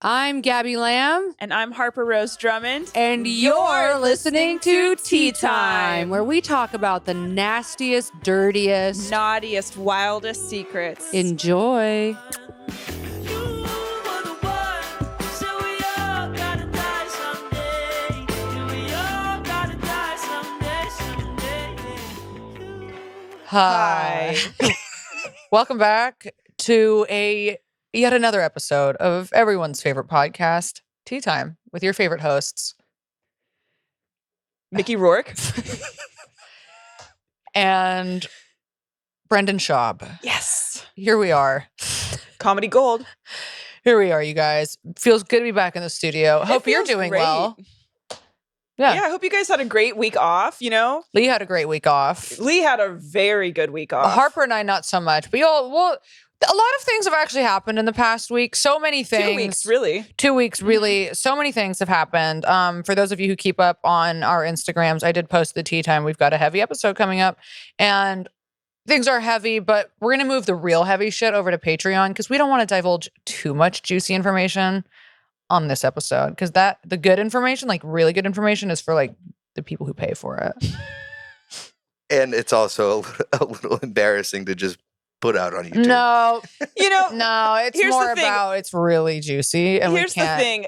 I'm Gabby Lamb. And I'm Harper-Rose Drummond. And you're listening to Tea Time, where we talk about the nastiest, dirtiest, naughtiest, wildest secrets. Enjoy. Hi. Welcome back to yet another episode of everyone's favorite podcast, Tea Time, with your favorite hosts, Mickey Rourke and Brendan Schaub. Yes. Here we are. Comedy gold. Here we are, you guys. Feels good to be back in the studio. Hope you're doing great. well. Yeah, I hope you guys had a great week off, you know? Lee had a great week off. Lee had a very good week off. Harper and I, not so much. But a lot of things have actually happened in the past week. So many things. 2 weeks, really. 2 weeks, really. So many things have happened. For those of you who keep up on our Instagrams, I did post the Tea Time. We've got a heavy episode coming up. And things are heavy, but we're going to move the real heavy shit over to Patreon because we don't want to divulge too much juicy information on this episode. Because the good information, like really good information, is for like the people who pay for it. And it's also a little embarrassing to just put out on YouTube. No, no, it's more about it's really juicy. And here's the thing.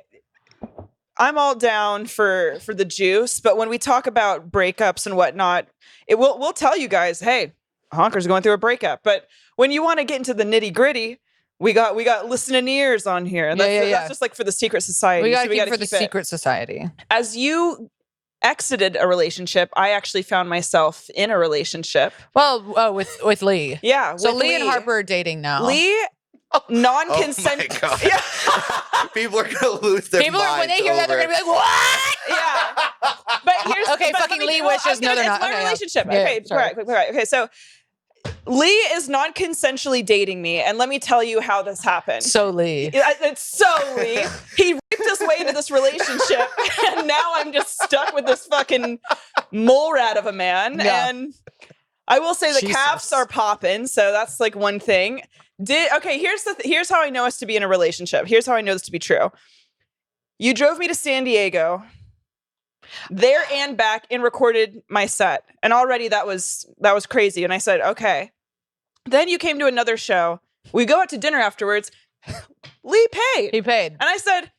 I'm all down for the juice, but when we talk about breakups and whatnot, we'll tell you guys, hey, Honker's going through a breakup. But when you want to get into the nitty gritty, we got listening ears on here. And that's just like for the secret society. We got to keep for the secret society. As you exited a relationship, I actually found myself in a relationship. Well, with Lee. Yeah. So Lee and Harper are dating now. Lee, non-consent. Oh my God. People are going to lose their minds. When they hear that, they're going to be like, what? Yeah. But here's... Okay, fucking Lee wishes. No, they're not. It's my relationship. Yeah. Okay, right. Okay, so Lee is non-consensually dating me, and let me tell you how this happened. So Lee. It's so Lee. He ripped his way into this relationship, and now I'm just stuck with this fucking mole rat of a man. Yeah. And I will say the calves are popping, so that's like one thing. Here's how I know us to be in a relationship. Here's how I know this to be true. You drove me to San Diego, there and back, and recorded my set. And already that was crazy. And I said, okay. Then you came to another show. We go out to dinner afterwards. Lee paid. He paid. And I said,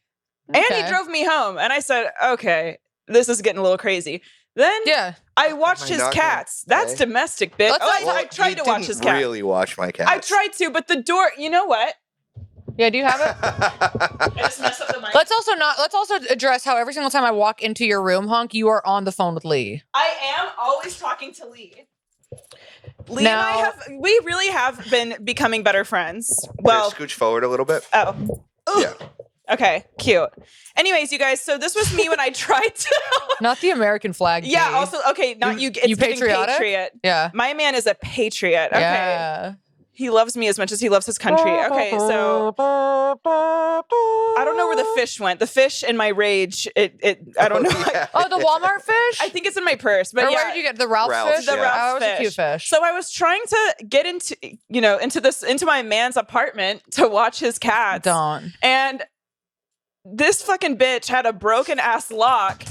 and he drove me home. And I said, okay, this is getting a little crazy. Then I watched his cats. That's domestic, bitch. I tried to watch his cats. Really watch my cats. I tried to, but the door, you know what? Yeah, do you have it? I just messed up the mic. Let's also address how every single time I walk into your room, Honk, you are on the phone with Lee. I am always talking to Lee. Lee and I we really have been becoming better friends. Well, scooch forward a little bit. Oh. Ooh. Yeah. Okay, cute. Anyways, you guys, so this was me when I tried to... Not the American flag. Yeah, also, okay, not you. It's you patriotic? Patriot. Yeah. My man is a patriot. Okay. Yeah. He loves me as much as he loves his country. Okay, so I don't know where the fish went. The fish in my rage, I don't know. Yeah. Oh, the Walmart fish? I think it's in my purse. But where did you get the Ralph fish? The Ralph fish. That was a cute fish. So I was trying to get into my man's apartment to watch his cats. Don't. And this fucking bitch had a broken ass lock.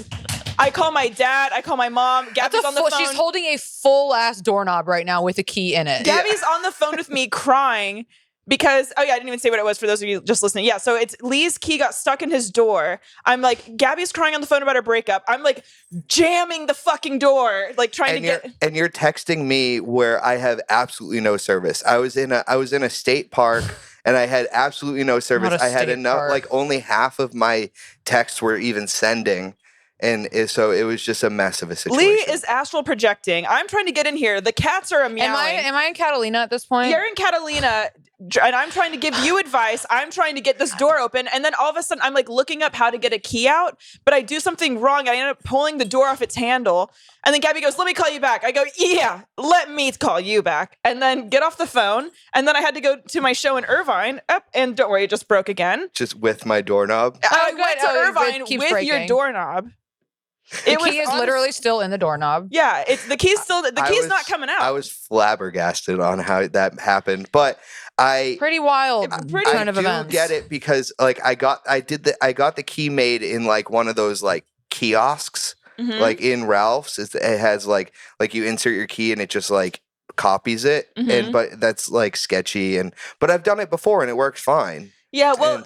I call my dad. I call my mom. Gabby's on the phone. She's holding a full ass doorknob right now with a key in it. Gabby's on the phone with me crying because, I didn't even say what it was for those of you just listening. Yeah, so it's Lee's key got stuck in his door. I'm like, Gabby's crying on the phone about her breakup. I'm like jamming the fucking door, like trying to get. And you're texting me where I have absolutely no service. I was in a state park. And I had absolutely no service. I had enough, like only half of my texts were even sending. And so it was just a mess of a situation. Lee is astral projecting. I'm trying to get in here. The cats are meowing. Am I in Catalina at this point? You're in Catalina, and I'm trying to give you advice. I'm trying to get this door open. And then all of a sudden, I'm like looking up how to get a key out, but I do something wrong. I end up pulling the door off its handle. And then Gabby goes, let me call you back. I go, yeah, let me call you back. And then get off the phone. And then I had to go to my show in Irvine. And don't worry, it just broke again. Just with my doorknob? I went to Irvine with your doorknob. The key is literally still in the doorknob. Yeah, the key's not coming out. I was flabbergasted on how that happened. But Pretty wild. I do get it because like I got the key made in like one of those like kiosks, like in Ralph's. It has like you insert your key and it just like copies it, but that's like sketchy. But I've done it before and it worked fine. Yeah, well,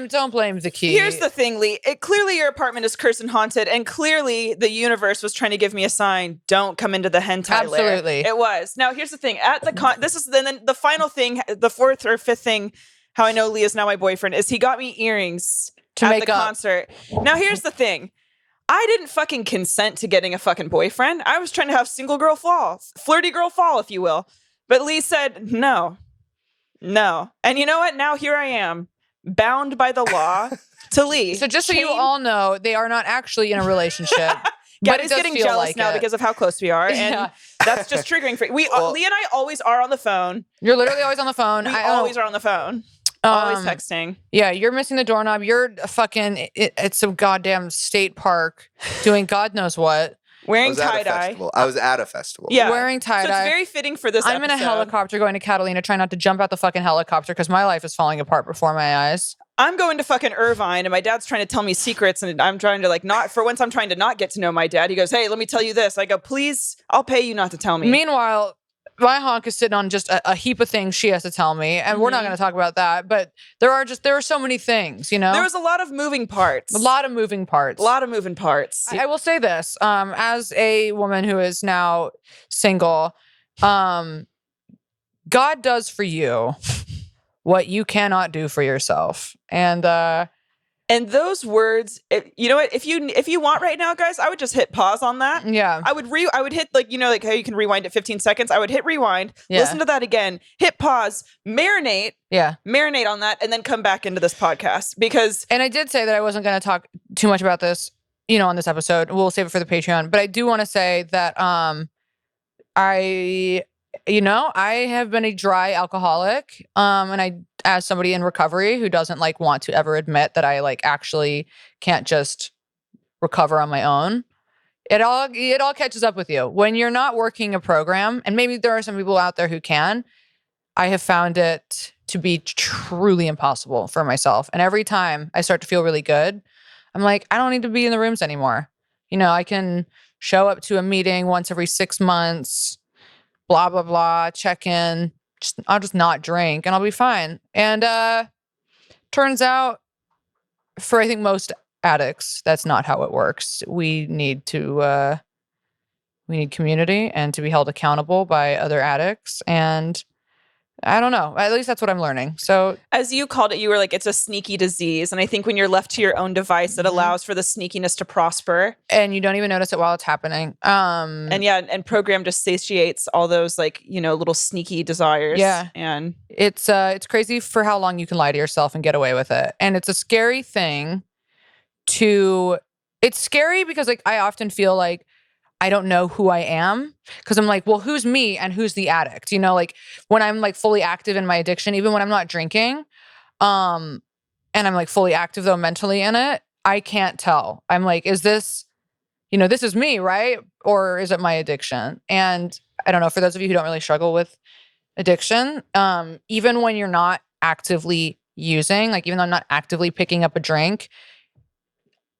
don't blame the key. Here's the thing, Lee. Clearly your apartment is cursed and haunted, and clearly the universe was trying to give me a sign. Don't come into the hentai Absolutely. lair. It was. Now, here's the thing. At the this is then the final thing, the fourth or fifth thing, how I know Lee is now my boyfriend, is he got me earrings at the concert. Now, here's the thing. I didn't fucking consent to getting a fucking boyfriend. I was trying to have single girl fall, flirty girl fall, if you will. But Lee said, no. And you know what? Now here I am, bound by the law to Lee. So just so you all know, they are not actually in a relationship. Gabby's getting jealous now because of how close we are. And that's just triggering for Lee and I always are on the phone. You're literally always on the phone. We always are on the phone. Always texting. Yeah, you're missing the doorknob. You're it's a goddamn state park doing God knows what. Wearing tie-dye. I was at a festival. Yeah. Wearing tie-dye. So it's very fitting for this I'm episode. in a helicopter going to Catalina, trying not to jump out the fucking helicopter because my life is falling apart before my eyes. I'm going to fucking Irvine and my dad's trying to tell me secrets and I'm trying to like I'm trying to not get to know my dad. He goes, hey, let me tell you this. I go, please, I'll pay you not to tell me. Meanwhile, my honk is sitting on just a heap of things she has to tell me, and we're not going to talk about that. But there are so many things, you know. There was a lot of moving parts. A lot of moving parts. I will say this: as a woman who is now single, God does for you what you cannot do for yourself, and those words, you know what? If you want right now, guys, I would just hit pause on that. Yeah. I would hit like how you can rewind at 15 seconds. I would hit rewind, listen to that again, hit pause, marinate. Yeah. Marinate on that, and then come back into this podcast because. And I did say that I wasn't going to talk too much about this, on this episode. We'll save it for the Patreon. But I do want to say that I have been a dry alcoholic, and as somebody in recovery who doesn't like want to ever admit that I like actually can't just recover on my own, it all catches up with you when you're not working a program. And maybe there are some people out there who can. I have found it to be truly impossible for myself. And every time I start to feel really good, I'm like, I don't need to be in the rooms anymore. I can show up to a meeting once every 6 months, blah, blah, blah, check in. I'll just not drink and I'll be fine. And turns out for I think most addicts, that's not how it works. We need community and to be held accountable by other addicts. And I don't know. At least that's what I'm learning. So as you called it, you were like, it's a sneaky disease. And I think when you're left to your own device, it allows for the sneakiness to prosper. And you don't even notice it while it's happening. And program just satiates all those little sneaky desires. Yeah. And it's crazy for how long you can lie to yourself and get away with it. And it's a scary thing it's scary because I often feel like I don't know who I am because I'm like, well, who's me and who's the addict? When I'm like fully active in my addiction, even when I'm not drinking, and I'm like fully active though mentally in it, I can't tell. I'm like, is this, this is me, right? Or is it my addiction? And I don't know, for those of you who don't really struggle with addiction, even when you're not actively using, even though I'm not actively picking up a drink,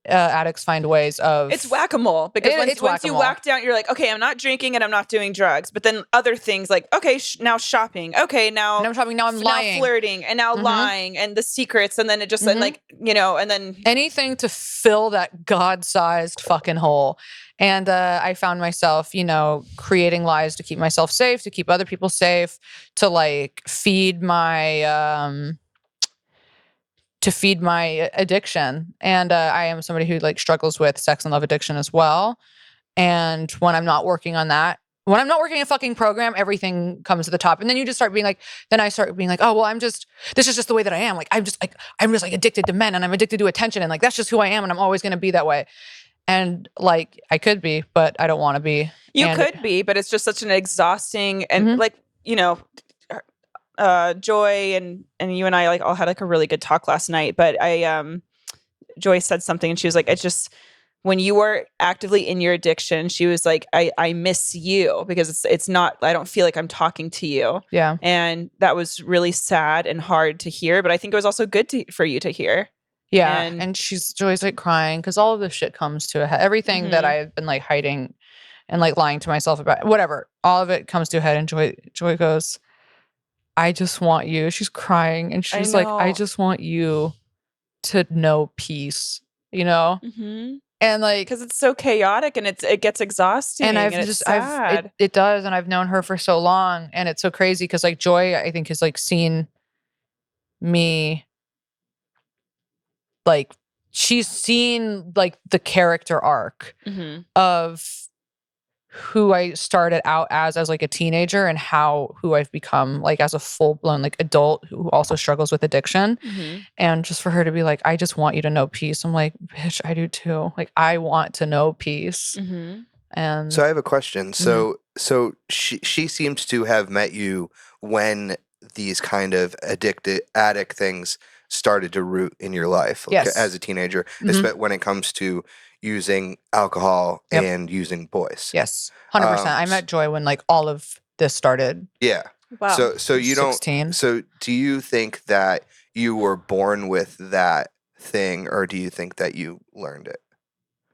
addicts find ways of. It's whack-a-mole because once you whack down, you're like, okay, I'm not drinking and I'm not doing drugs. But then other things like, okay, now shopping. Okay, now I'm shopping. Now I'm lying. Now flirting and now lying and the secrets. And then it just and then anything to fill that God-sized fucking hole. And I found myself, creating lies to keep myself safe, to keep other people safe, to feed my addiction. And I am somebody who struggles with sex and love addiction as well. And when I'm not working on that, when I'm not working a fucking program, everything comes to the top. And then you just start being I start being oh, well, this is just the way that I am. I'm just addicted to men and I'm addicted to attention. And that's just who I am. And I'm always going to be that way. And I could be, but I don't want to be. You could be, but it's just such an exhausting and Joy and you and I all had a really good talk last night, but Joy said something and she was like, it's just when you were actively in your addiction, she was like, I miss you because it's not, I don't feel like I'm talking to you. Yeah. And that was really sad and hard to hear, but I think it was also good for you to hear. Yeah. And she's always like crying because all of this shit comes to a head. Everything that I've been like hiding and like lying to myself about, whatever, all of it comes to a head. And Joy goes, I just want you. She's crying and she's like, I just want you to know peace, you know? Mm-hmm. And like, because it's so chaotic and it gets exhausting and it's sad. It does. And I've known her for so long and it's so crazy because like Joy, I think has like seen me, like she's seen like the character arc of who I started out as like a teenager and who I've become like as a full-blown like adult who also struggles with addiction. And just for her to be like, I just want you to know peace. I'm like, bitch, I do too. Like I want to know peace. And so I have a question. So she seems to have met you when these kind of addict things started to root in your life as a teenager, especially when it comes to using alcohol and using boys. Yes, 100%. I met Joy when like all of this started. Yeah. Wow. So you 16. don't. So do you think that you were born with that thing, or do you think that you learned it?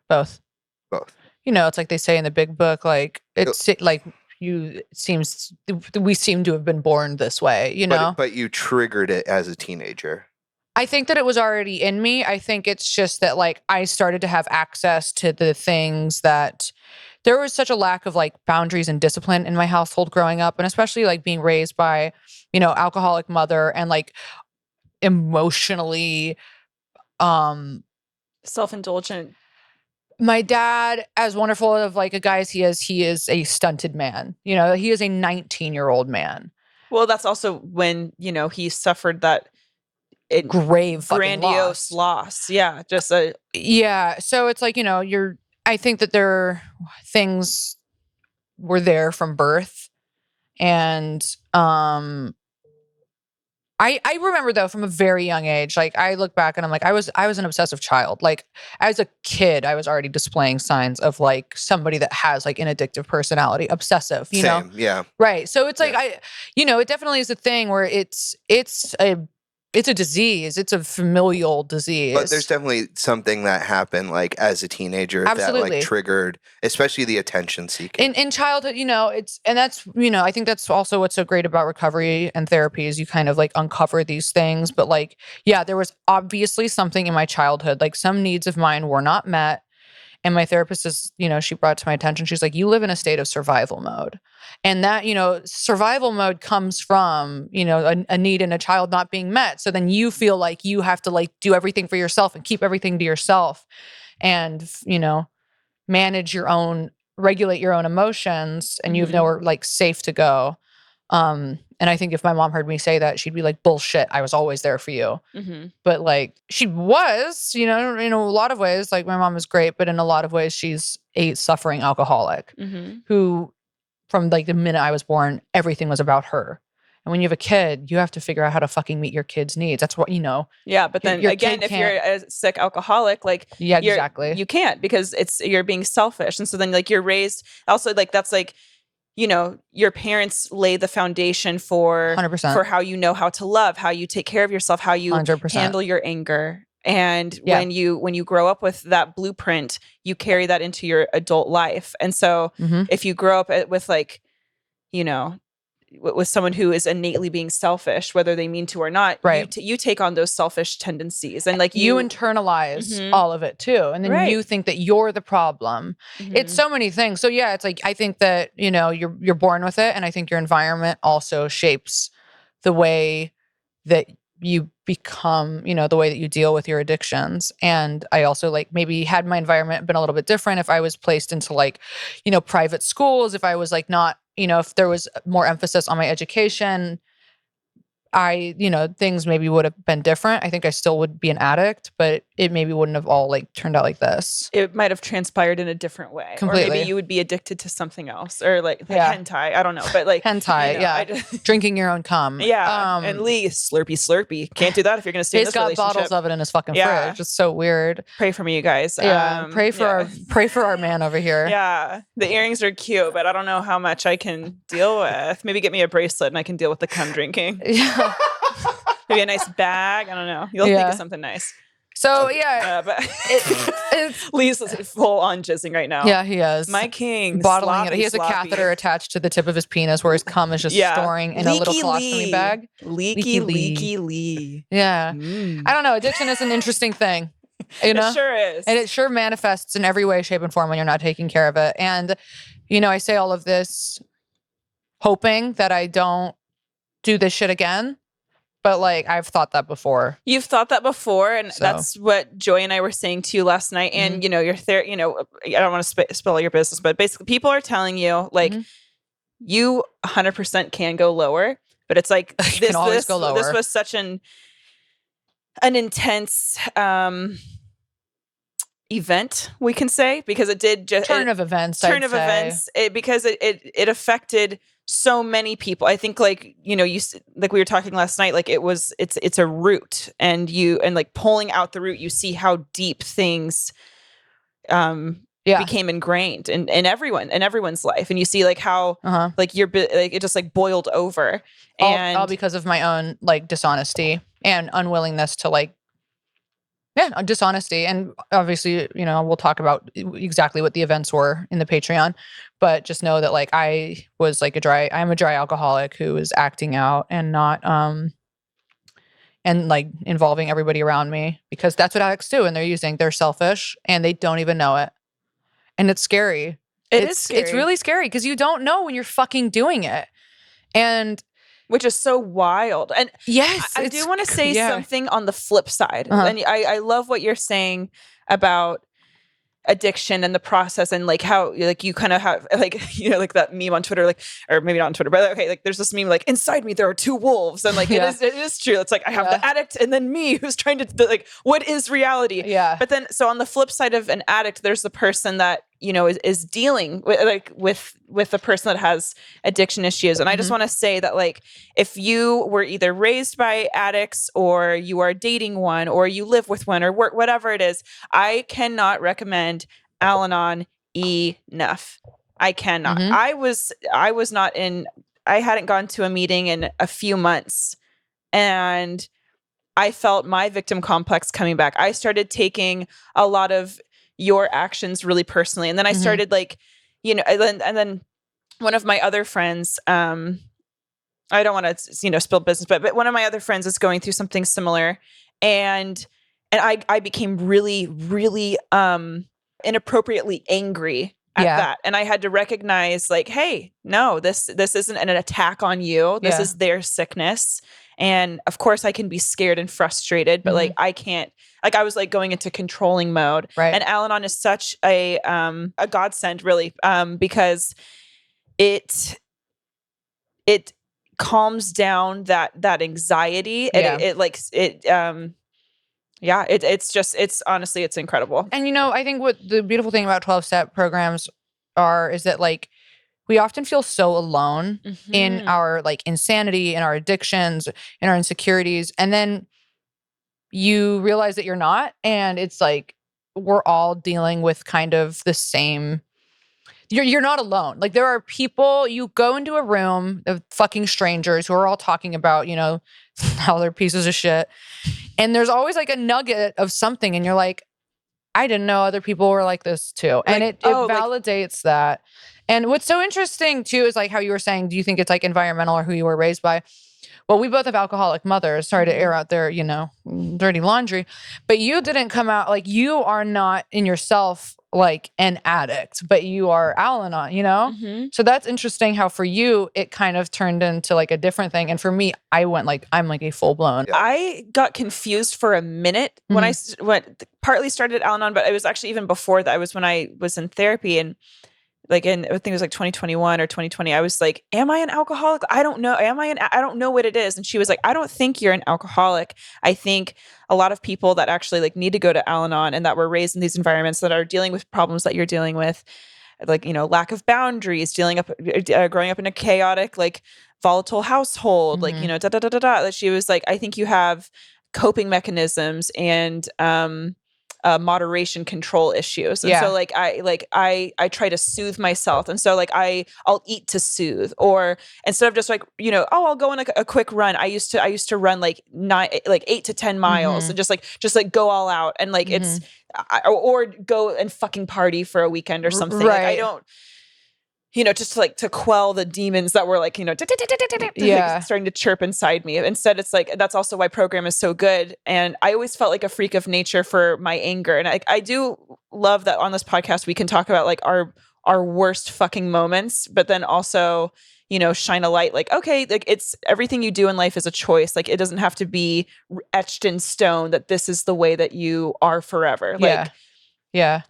Both. Both. You know, it's like they say in the big book, like it's like we seem to have been born this way. You know, but you triggered it as a teenager. I think that it was already in me. I think it's just that like I started to have access to the things that there was such a lack of like boundaries and discipline in my household growing up. And especially like being raised by, you know, alcoholic mother and like emotionally self-indulgent. My dad, as wonderful of like a guy as he is a stunted man. You know, he is a 19-year-old man. Well, that's also when, you know, he suffered that grave grandiose loss. Yeah, just so it's like, you know, I think that things were there from birth. And I remember though from a very young age, like I look back and I'm like, I was an obsessive child. Like as a kid, I was already displaying signs of like somebody that has like an addictive personality, obsessive, you know? Yeah. Right. So it's like, it definitely is a thing where it's a disease. It's a familial disease. But there's definitely something that happened like as a teenager that like triggered, especially the attention seeking. In childhood, you know, that's, you know, I think that's also what's so great about recovery and therapy is you kind of like uncover these things. But like, yeah, there was obviously something in my childhood, like some needs of mine were not met. And my therapist is, you know, she brought to my attention, she's like, you live in a state of survival mode. And that, you know, survival mode comes from, you know, a need in a child not being met. So then you feel like you have to like do everything for yourself and keep everything to yourself and, you know, regulate your own emotions and you have nowhere like safe to go. And I think if my mom heard me say that, she'd be like, bullshit, I was always there for you. But like she was, you know, in a lot of ways, like my mom is great, but in a lot of ways she's a suffering alcoholic who from like the minute I was born, everything was about her. And when you have a kid, you have to figure out how to fucking meet your kid's needs. That's what, you know. Yeah, but then again, if you're a sick alcoholic, like exactly. You can't because you're being selfish. And so then like you're raised also like that's like, you know, your parents lay the foundation for 100%. For how you know how to love, how you take care of yourself, how you 100%. handle your anger. And when you grow up with that blueprint, you carry that into your adult life. And so if you grow up with like, you know, with someone who is innately being selfish, whether they mean to or not, you take on those selfish tendencies and like you internalize all of it too. And then you think that you're the problem. It's so many things. So yeah, it's like, I think that, you know, you're born with it. And I think your environment also shapes the way that you become, you know, the way that you deal with your addictions. And I also like maybe had my environment been a little bit different if I was placed into like, you know, private schools, if I was like not, you know, if there was more emphasis on my education, things maybe would have been different. I think I still would be an addict, but it maybe wouldn't have all like turned out like this. It might have transpired in a different way. Completely. Or maybe you would be addicted to something else, or like hentai. I don't know, but like hentai, drinking your own cum. Yeah, and Lee, slurpy. Can't do that if you're going to stay in this relationship. He's got bottles of it in his fucking fridge. It's so weird. Pray for me, you guys. Yeah, pray for our man over here. Yeah, the earrings are cute, but I don't know how much I can deal with. Maybe get me a bracelet and I can deal with the cum drinking. Yeah. Maybe a nice bag. I don't know. You'll think of something nice. So but Lee's full on jizzing right now. Yeah, he is. My king, bottling it. He has a catheter attached to the tip of his penis, where his cum is just storing in a little colostomy bag. Leaky Lee. Yeah, I don't know. Addiction is an interesting thing. It sure is, and it sure manifests in every way, shape, and form when you're not taking care of it. And I say all of this hoping that I don't do this shit again. But like, I've thought that before. You've thought that before, and that's what Joy and I were saying to you last night. And your I don't want to spill your business, but basically, people are telling you like you 100% can go lower, but it's like this go lower. This was such an intense event, we can say, because it did just turn of events. Because it affected so many people. I think like, like we were talking last night, like it's a root, and like pulling out the root, you see how deep things became ingrained in everyone's life. And you see like how like it just like boiled over, and all because of my own like dishonesty and unwillingness to like dishonesty. And obviously, we'll talk about exactly what the events were in the Patreon, but just know that like I was like I'm a dry alcoholic who was acting out and not, and like involving everybody around me, because that's what addicts do. And they're selfish and they don't even know it. And it's scary. It's scary. It's really scary because you don't know when you're fucking doing it. And which is so wild. And yes, I do want to say something on the flip side. And I love what you're saying about addiction and the process, and like how like you kind of have like like that meme on Twitter, like, or maybe not on Twitter, but okay, like there's this meme like inside me there are two wolves, and like it is true. It's like I have the addict and then me who's trying to like, what is reality? Yeah. But then so on the flip side of an addict, there's the person that is dealing with the person that has addiction issues. And I just want to say that like if you were either raised by addicts, or you are dating one, or you live with one, or whatever it is, I cannot recommend Al-Anon enough. I cannot. I was not in. I hadn't gone to a meeting in a few months, and I felt my victim complex coming back. I started taking a lot of your actions really personally. And then I started like, and then one of my other friends, I don't want to, spill business, but one of my other friends is going through something similar. And I became really, really, inappropriately angry at that. And I had to recognize like, hey, no, this isn't an attack on you. This is their sickness. And of course I can be scared and frustrated, but like, I can't, like I was like going into controlling mode. Right. And Al-Anon is such a godsend really, because it calms down that anxiety. It's honestly, it's incredible. And I think what the beautiful thing about 12-step programs is that like, we often feel so alone in our like insanity, in our addictions, in our insecurities. And then you realize that you're not. And it's like, we're all dealing with kind of the same. You're not alone. Like there are people, you go into a room of fucking strangers who are all talking about, how they're pieces of shit. And there's always like a nugget of something. And you're like, I didn't know other people were like this too. And it validates that. And what's so interesting too is like how you were saying, do you think it's like environmental or who you were raised by? Well, we both have alcoholic mothers. Sorry to air out their, dirty laundry. But you didn't come out, like you are not in yourself like an addict, but you are Al-Anon, So that's interesting how for you, it kind of turned into like a different thing. And for me, I'm like a full blown. I got confused for a minute when I partly started Al-Anon, but it was actually even before that. It was when I was in therapy, and like I think it was like 2021 or 2020, I was like, am I an alcoholic? I don't know. I don't know what it is. And she was like, I don't think you're an alcoholic. I think a lot of people that actually like need to go to Al-Anon and that were raised in these environments that are dealing with problems that you're dealing with, like, lack of boundaries, growing up in a chaotic, like volatile household, like, da, da, da, da, da. She was like, I think you have coping mechanisms and, moderation control issues. And so like I try to soothe myself. And so like I'll eat to soothe, or instead of just like, I'll go on a quick run. I used to run like 8 to 10 miles and just like go all out. And like it's, or go and fucking party for a weekend or something. Right. Like I don't, just to quell the demons that were like, starting to chirp inside me. Instead, it's like, that's also why program is so good. And I always felt like a freak of nature for my anger. And I do love that on this podcast, we can talk about like our worst fucking moments, but then also, shine a light like, okay, like it's everything you do in life is a choice. Like it doesn't have to be etched in stone that this is the way that you are forever. Like,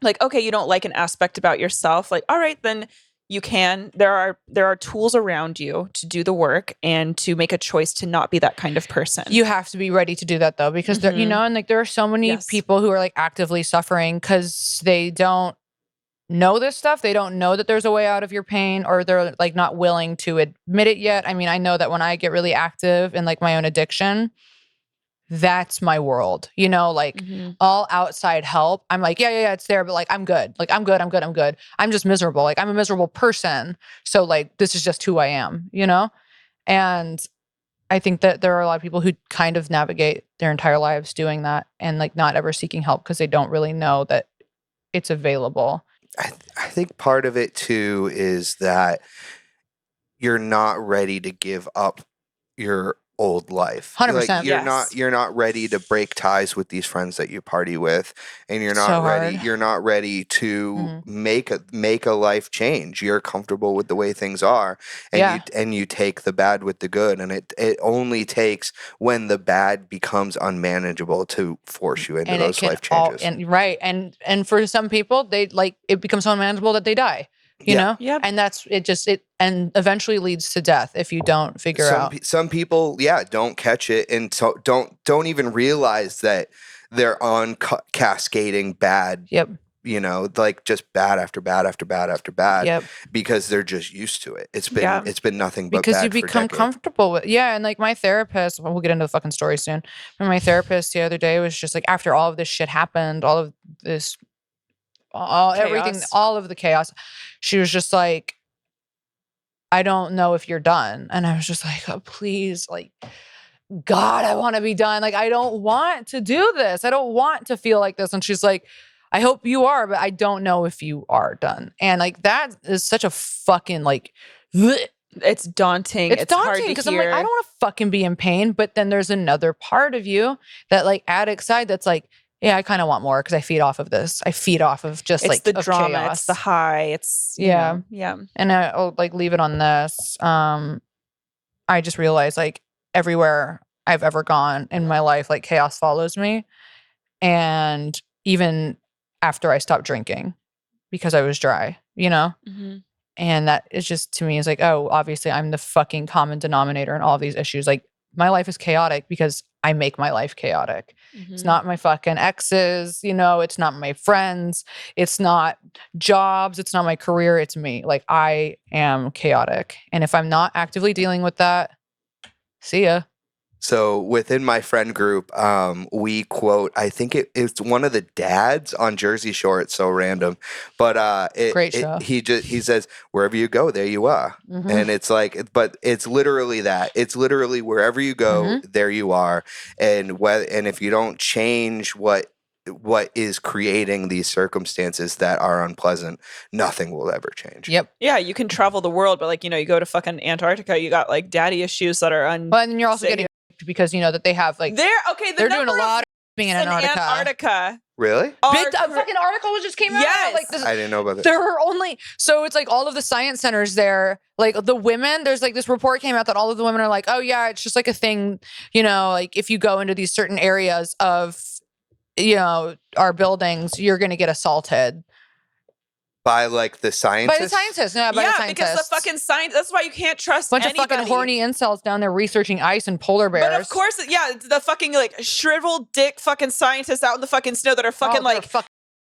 like, okay, you don't like an aspect about yourself. Like, all right, then you can. There are tools around you to do the work and to make a choice to not be that kind of person. You have to be ready to do that though, because there, and like there are so many people who are like actively suffering because they don't know this stuff. They don't know that there's a way out of your pain, or they're like not willing to admit it yet. I mean, I know that when I get really active in like my own addiction, that's my world, like all outside help. I'm like, yeah, it's there. But like, I'm good. Like, I'm good. I'm just miserable. Like I'm a miserable person. So like, this is just who I am, And I think that there are a lot of people who kind of navigate their entire lives doing that and like not ever seeking help because they don't really know that it's available. I think part of it too is that you're not ready to give up your old life. 100%. Like you're not ready to break ties with these friends that you party with, and you're not ready. You're not ready to make a life change. You're comfortable with the way things are, and you take the bad with the good, and it only takes when the bad becomes unmanageable to force you into those life changes. And for some people, they like it becomes so unmanageable that they die. You know? Yep. And that's it and eventually leads to death if you don't figure out. Some people, don't catch it and so don't even realize that they're on cascading bad. Yep. Like just bad after bad after bad after bad. Yep. Because they're just used to it. It's been nothing but because bad you become comfortable with and like my therapist, we'll get into the fucking story soon. But my therapist the other day was just like, after all of this shit happened, all of this everything, all of the chaos, she was just like, I don't know if you're done. And I was just like, oh, please, like, God, I want to be done. Like, I don't want to do this. I don't want to feel like this. And she's like, I hope you are, but I don't know if you are done. And like, that is such a fucking like, it's daunting. It's daunting because I'm like, I don't want to fucking be in pain. But then there's another part of you, that like addict side, that's like, yeah, I kind of want more because I feed off of this. I feed off of just it's like the drama, chaos. It's the high. It's yeah. And I'll like leave it on this. I just realized like everywhere I've ever gone in my life, like chaos follows me, and even after I stopped drinking because I was dry, and that is just to me is like, oh, obviously I'm the fucking common denominator in all of these issues. Like my life is chaotic because I make my life chaotic. It's not my fucking exes, it's not my friends, it's not jobs, it's not my career, it's me. Like I am chaotic. And if I'm not actively dealing with that, see ya. So within my friend group, we quote, I think it's one of the dads on Jersey Shore. It's so random, but great show. He says, wherever you go, there you are. And it's like, but it's literally that. It's literally wherever you go, there you are. And if you don't change what is creating these circumstances that are unpleasant, nothing will ever change. Yep. Yeah, you can travel the world, but like, you go to fucking Antarctica, you got like daddy issues that are But then you're also getting because that they have like they're doing a lot of being in Antarctica. Really? Big fucking article just came out. Yes. Like this, I didn't know about that. There were only it's like all of the science centers there. Like the women, there's like this report came out that all of the women are like, oh yeah, it's just like a thing. Like if you go into these certain areas of our buildings, you're gonna get assaulted. By like the scientists? By the scientists. No, by the scientists. Because the fucking science, that's why you can't trust bunch anybody. of fucking horny incels down there researching ice and polar bears. But of course, the fucking like shriveled dick fucking scientists out in the fucking snow that are fucking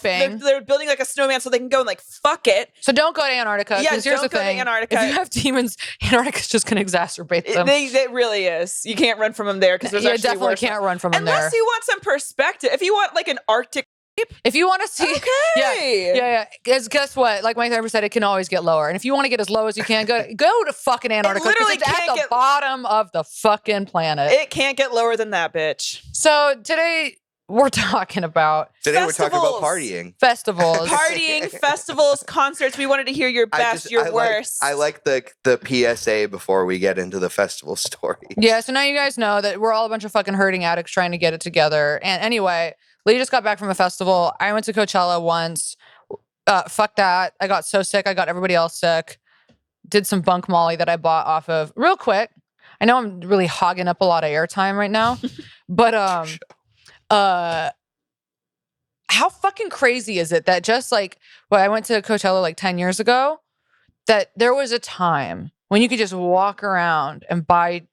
they're building like a snowman so they can go and like fuck it. So don't go to Antarctica. Yeah, here's the go thing. to Antarctica. If you have demons, Antarctica's just going to exacerbate them. It really is. You can't run from them there because there's actually definitely can't run from them there. Unless you want some perspective. If you want like an Arctic. If you want to see, yeah. Because guess what? Like my therapist said, it can always get lower. And if you want to get as low as you can, go to fucking Antarctica. Literally it's at the bottom of the fucking planet. It can't get lower than that, bitch. So today we're talking about partying, festivals, festivals, concerts. We wanted to hear your best, your worst. I like the PSA before we get into the festival story. Yeah. So now you guys know that we're all a bunch of fucking hurting addicts trying to get it together. And anyway. Lee just got back from a festival. I went to Coachella once. Fuck that. I got so sick. I got everybody else sick. Did some bunk molly that I bought off of real quick. I know I'm really hogging up a lot of airtime right now, but how fucking crazy is it that just like I went to Coachella like 10 years ago, that there was a time when you could just walk around and buy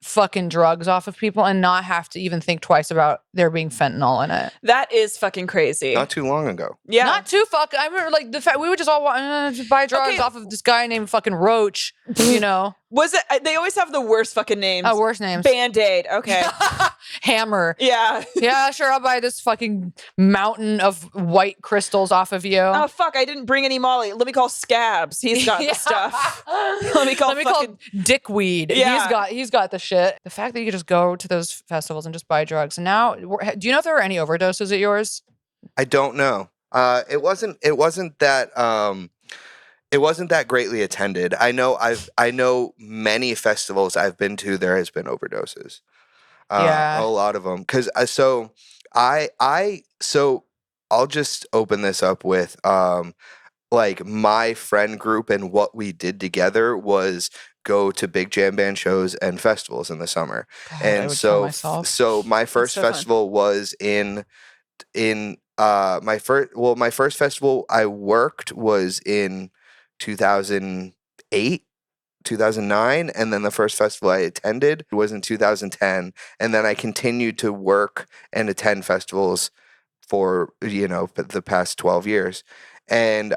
fucking drugs off of people and not have to even think twice about there being fentanyl in it. That is fucking crazy. Not too long ago. Yeah. Not too fucking. I remember like the fact we would just all just buy drugs off of this guy named fucking Roach, you know. Was it? They always have the worst fucking names. Oh, worst names. Band-Aid. Okay. Hammer. Yeah. Yeah, sure. I'll buy this fucking mountain of white crystals off of you. Oh, fuck. I didn't bring any Molly. Let me call Scabs. He's got the stuff. Let me call Dickweed. Yeah. He's got the shit. The fact that you could just go to those festivals and just buy drugs. And now, do you know if there were any overdoses at yours? I don't know. It wasn't that. It wasn't that greatly attended. I know many festivals I've been to. There has been overdoses. A lot of them. Because I'll just open this up with like my friend group, and what we did together was go to big jam band shows and festivals in the summer. God, and so my first festival was in my first festival I worked was in 2008, 2009, and then the first festival I attended was in 2010, and then I continued to work and attend festivals for the past 12 years. And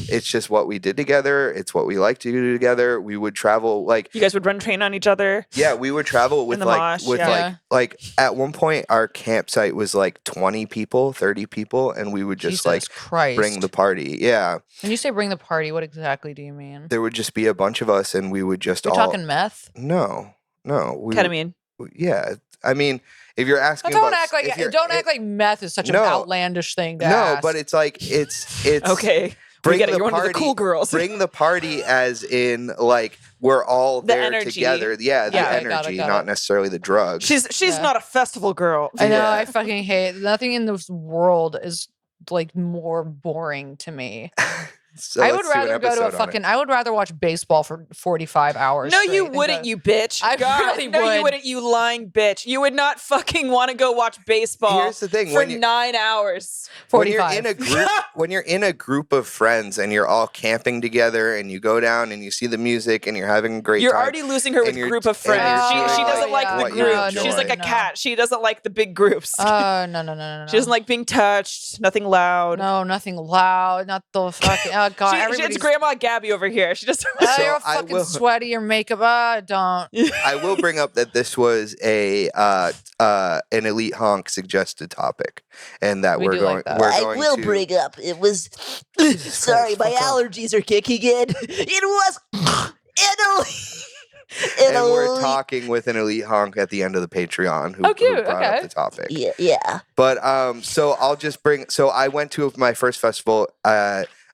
it's just what we did together. It's what we like to do together. We would travel, like, you guys would run train on each other. Yeah, we would travel with like at one point our campsite was like 20 people, 30 people, and we would just bring the party. Yeah. When you say bring the party, what exactly do you mean? There would just be a bunch of us, and we would just You're talking meth? No. Ketamine. Yeah. I mean, if you're asking, don't act like meth is such an outlandish thing to ask. But it's like it's okay. You're one of the cool girls. Bring the party, as in like we're all there together. Yeah, the energy, not necessarily the drugs. She's not a festival girl. I know. I fucking hate. Nothing in this world is like more boring to me. So I would rather go to a fucking. I would rather watch baseball for 45 hours. No, you wouldn't, you bitch. I really would. No, you wouldn't, you lying bitch. You would not fucking want to go watch baseball. Here's the thing: for 9 hours. 45. When you're in a group of friends and you're all camping together, and you go down and you see the music and you're having a great time. You're already losing her with group of friends. She doesn't like the group. She's like a cat. She doesn't like the big groups. Oh no. She doesn't like being touched. Nothing loud. No, nothing loud. Not the fucking. Oh god. It's Grandma Gabby over here. She just. You're fucking sweaty. Your makeup. Don't. I will bring up that this was an elite honk suggested topic, and that we're going. I will bring up. It was. Sorry, my allergies are kicking in. It was Italy. And we're talking with an elite honk at the end of the Patreon who brought up the topic. Yeah. But so I'll just bring. So I went to my first festival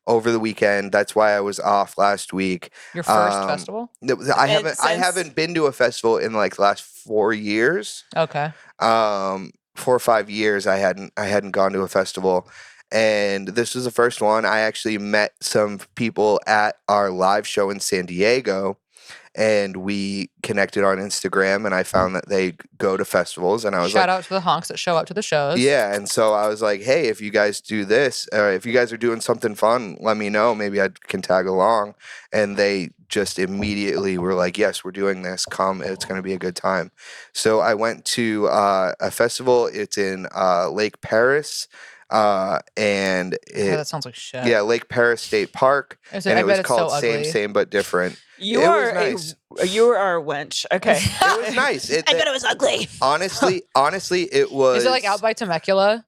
over the weekend. That's why I was off last week. Your first festival? I haven't been to a festival in like the last 4 years. Okay. 4 or 5 years I hadn't gone to a festival. And this was the first one. I actually met some people at our live show in San Diego. and we connected on Instagram, and I found that they go to festivals, and I was shout out to the honks that show up to the shows. Yeah, and so I was like, hey, if you guys do this, if you guys are doing something fun, let me know. Maybe I can tag along. And they just immediately were like, yes, we're doing this. Come, it's going to be a good time. So I went to a festival. It's in Lake Paris. And that sounds like shit. Yeah, Lake Paris State Park. And it was called Same But Different. You are a wench. Okay. It was nice. I thought it was ugly. Honestly, it was. Is it like out by Temecula?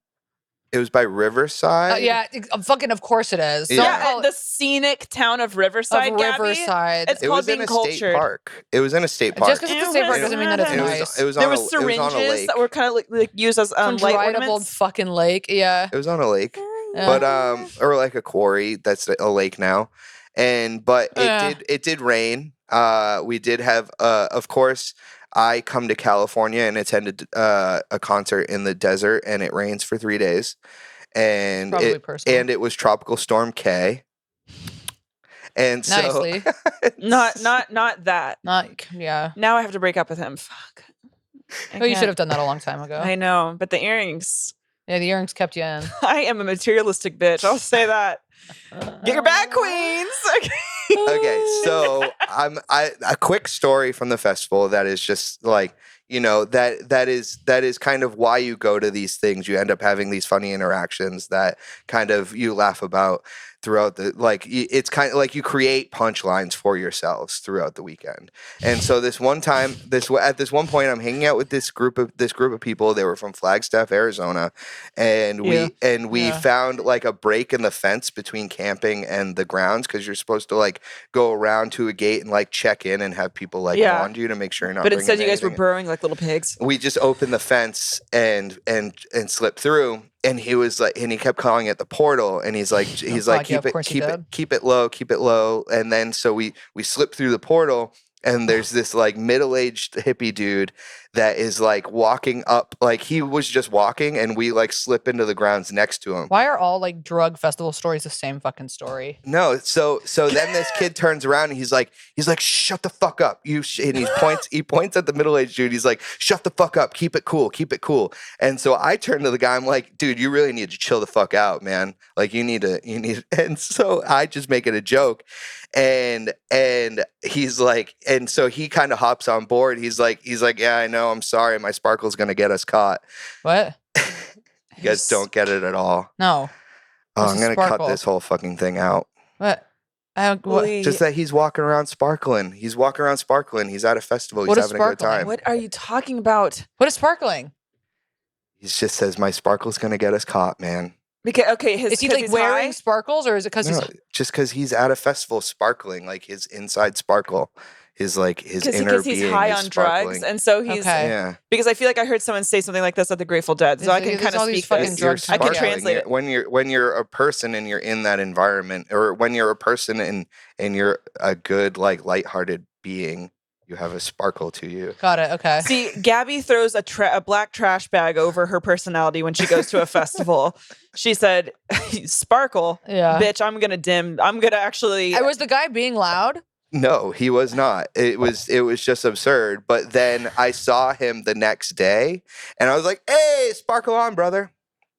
It was by Riverside. Yeah, fucking of course it is. Yeah, the scenic town of Riverside. Riverside. It's called being cultured. State park. It was in a state park. Just because it's a state park doesn't mean that it's nice. There was syringes that were kind of like used as light dried up ornaments. old fucking lake. Yeah. It was on a lake, Yeah. but or like a quarry. That's a lake now, but it did rain. We did have of course. I come to California and attended a concert in the desert, and it rains for 3 days, and it was Tropical Storm K. And nicely. So not that. Yeah. Now I have to break up with him. Fuck. Well, you should have done that a long time ago. I know, but the earrings. Yeah, the earrings kept you in. I am a materialistic bitch. I'll say that. Get your back, queens. Okay, so a quick story from the festival that is just like, that is kind of why you go to these things. You end up having these funny interactions that kind of you laugh about throughout it's kind of like you create punchlines for yourselves throughout the weekend. And so this one time, at this one point, I'm hanging out with this group of people. They were from Flagstaff, Arizona, and we found like a break in the fence between camping and the grounds, because you're supposed to like go around to a gate and like check in and have people like wand you to make sure you're not. But instead, you guys were burrowing like little pigs. We just opened the fence and slipped through. And he was like, and he kept calling it the portal. And he's like, keep it low. And then so we slipped through the portal, and there's this like middle-aged hippie dude that is like walking up, like he was just walking, and we like slip into the grounds next to him. Why are all like drug festival stories the same fucking story? No, so then this kid turns around and he's like, shut the fuck up. And he points at the middle-aged dude. He's like, shut the fuck up. Keep it cool. And so I turn to the guy. I'm like, dude, you really need to chill the fuck out, man. Like you need. And so I just make it a joke. And he's like, and so he kind of hops on board. He's like, yeah, I know. I'm sorry. My sparkle's going to get us caught. What? You guys don't get it at all. No. Oh, I'm going to cut this whole fucking thing out. What? Just that he's walking around sparkling. He's at a festival. He's having a good time. What are you talking about? What is sparkling? He just says, my sparkle's going to get us caught, man. Because is he like wearing sparkles, or is it because he's just because he's at a festival sparkling, like his inside sparkle, his inner being. Because he's high on drugs, and so he's because I feel like I heard someone say something like this at the Grateful Dead, so I can kind of speak this. I can translate it. When you're a person and you're in that environment, or when you're a person and you're a good like lighthearted being. You have a sparkle to you. Got it. Okay. See, Gabby throws a black trash bag over her personality when she goes to a festival. She said, "Sparkle, bitch. I'm gonna actually." Was the guy being loud? No, he was not. It was just absurd. But then I saw him the next day, and I was like, "Hey, sparkle on, brother!"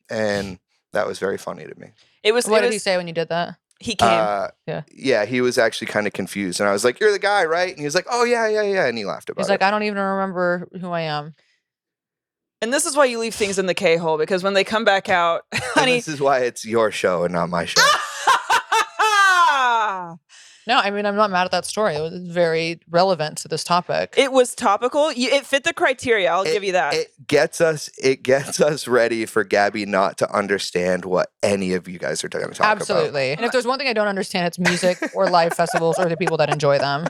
And that was very funny to me. What did he say when you did that? He came. Yeah, he was actually kind of confused. And I was like, you're the guy, right? And he was like, oh, yeah. And he laughed about it. He's like, I don't even remember who I am. And this is why you leave things in the K-hole, because when they come back out, honey. This is why it's your show and not my show. No, I mean, I'm not mad at that story. It was very relevant to this topic. It was topical. It fit the criteria. I'll give you that. It gets us ready for Gabby not to understand what any of you guys are going to talk about. Absolutely. And if there's one thing I don't understand, it's music or live festivals or the people that enjoy them.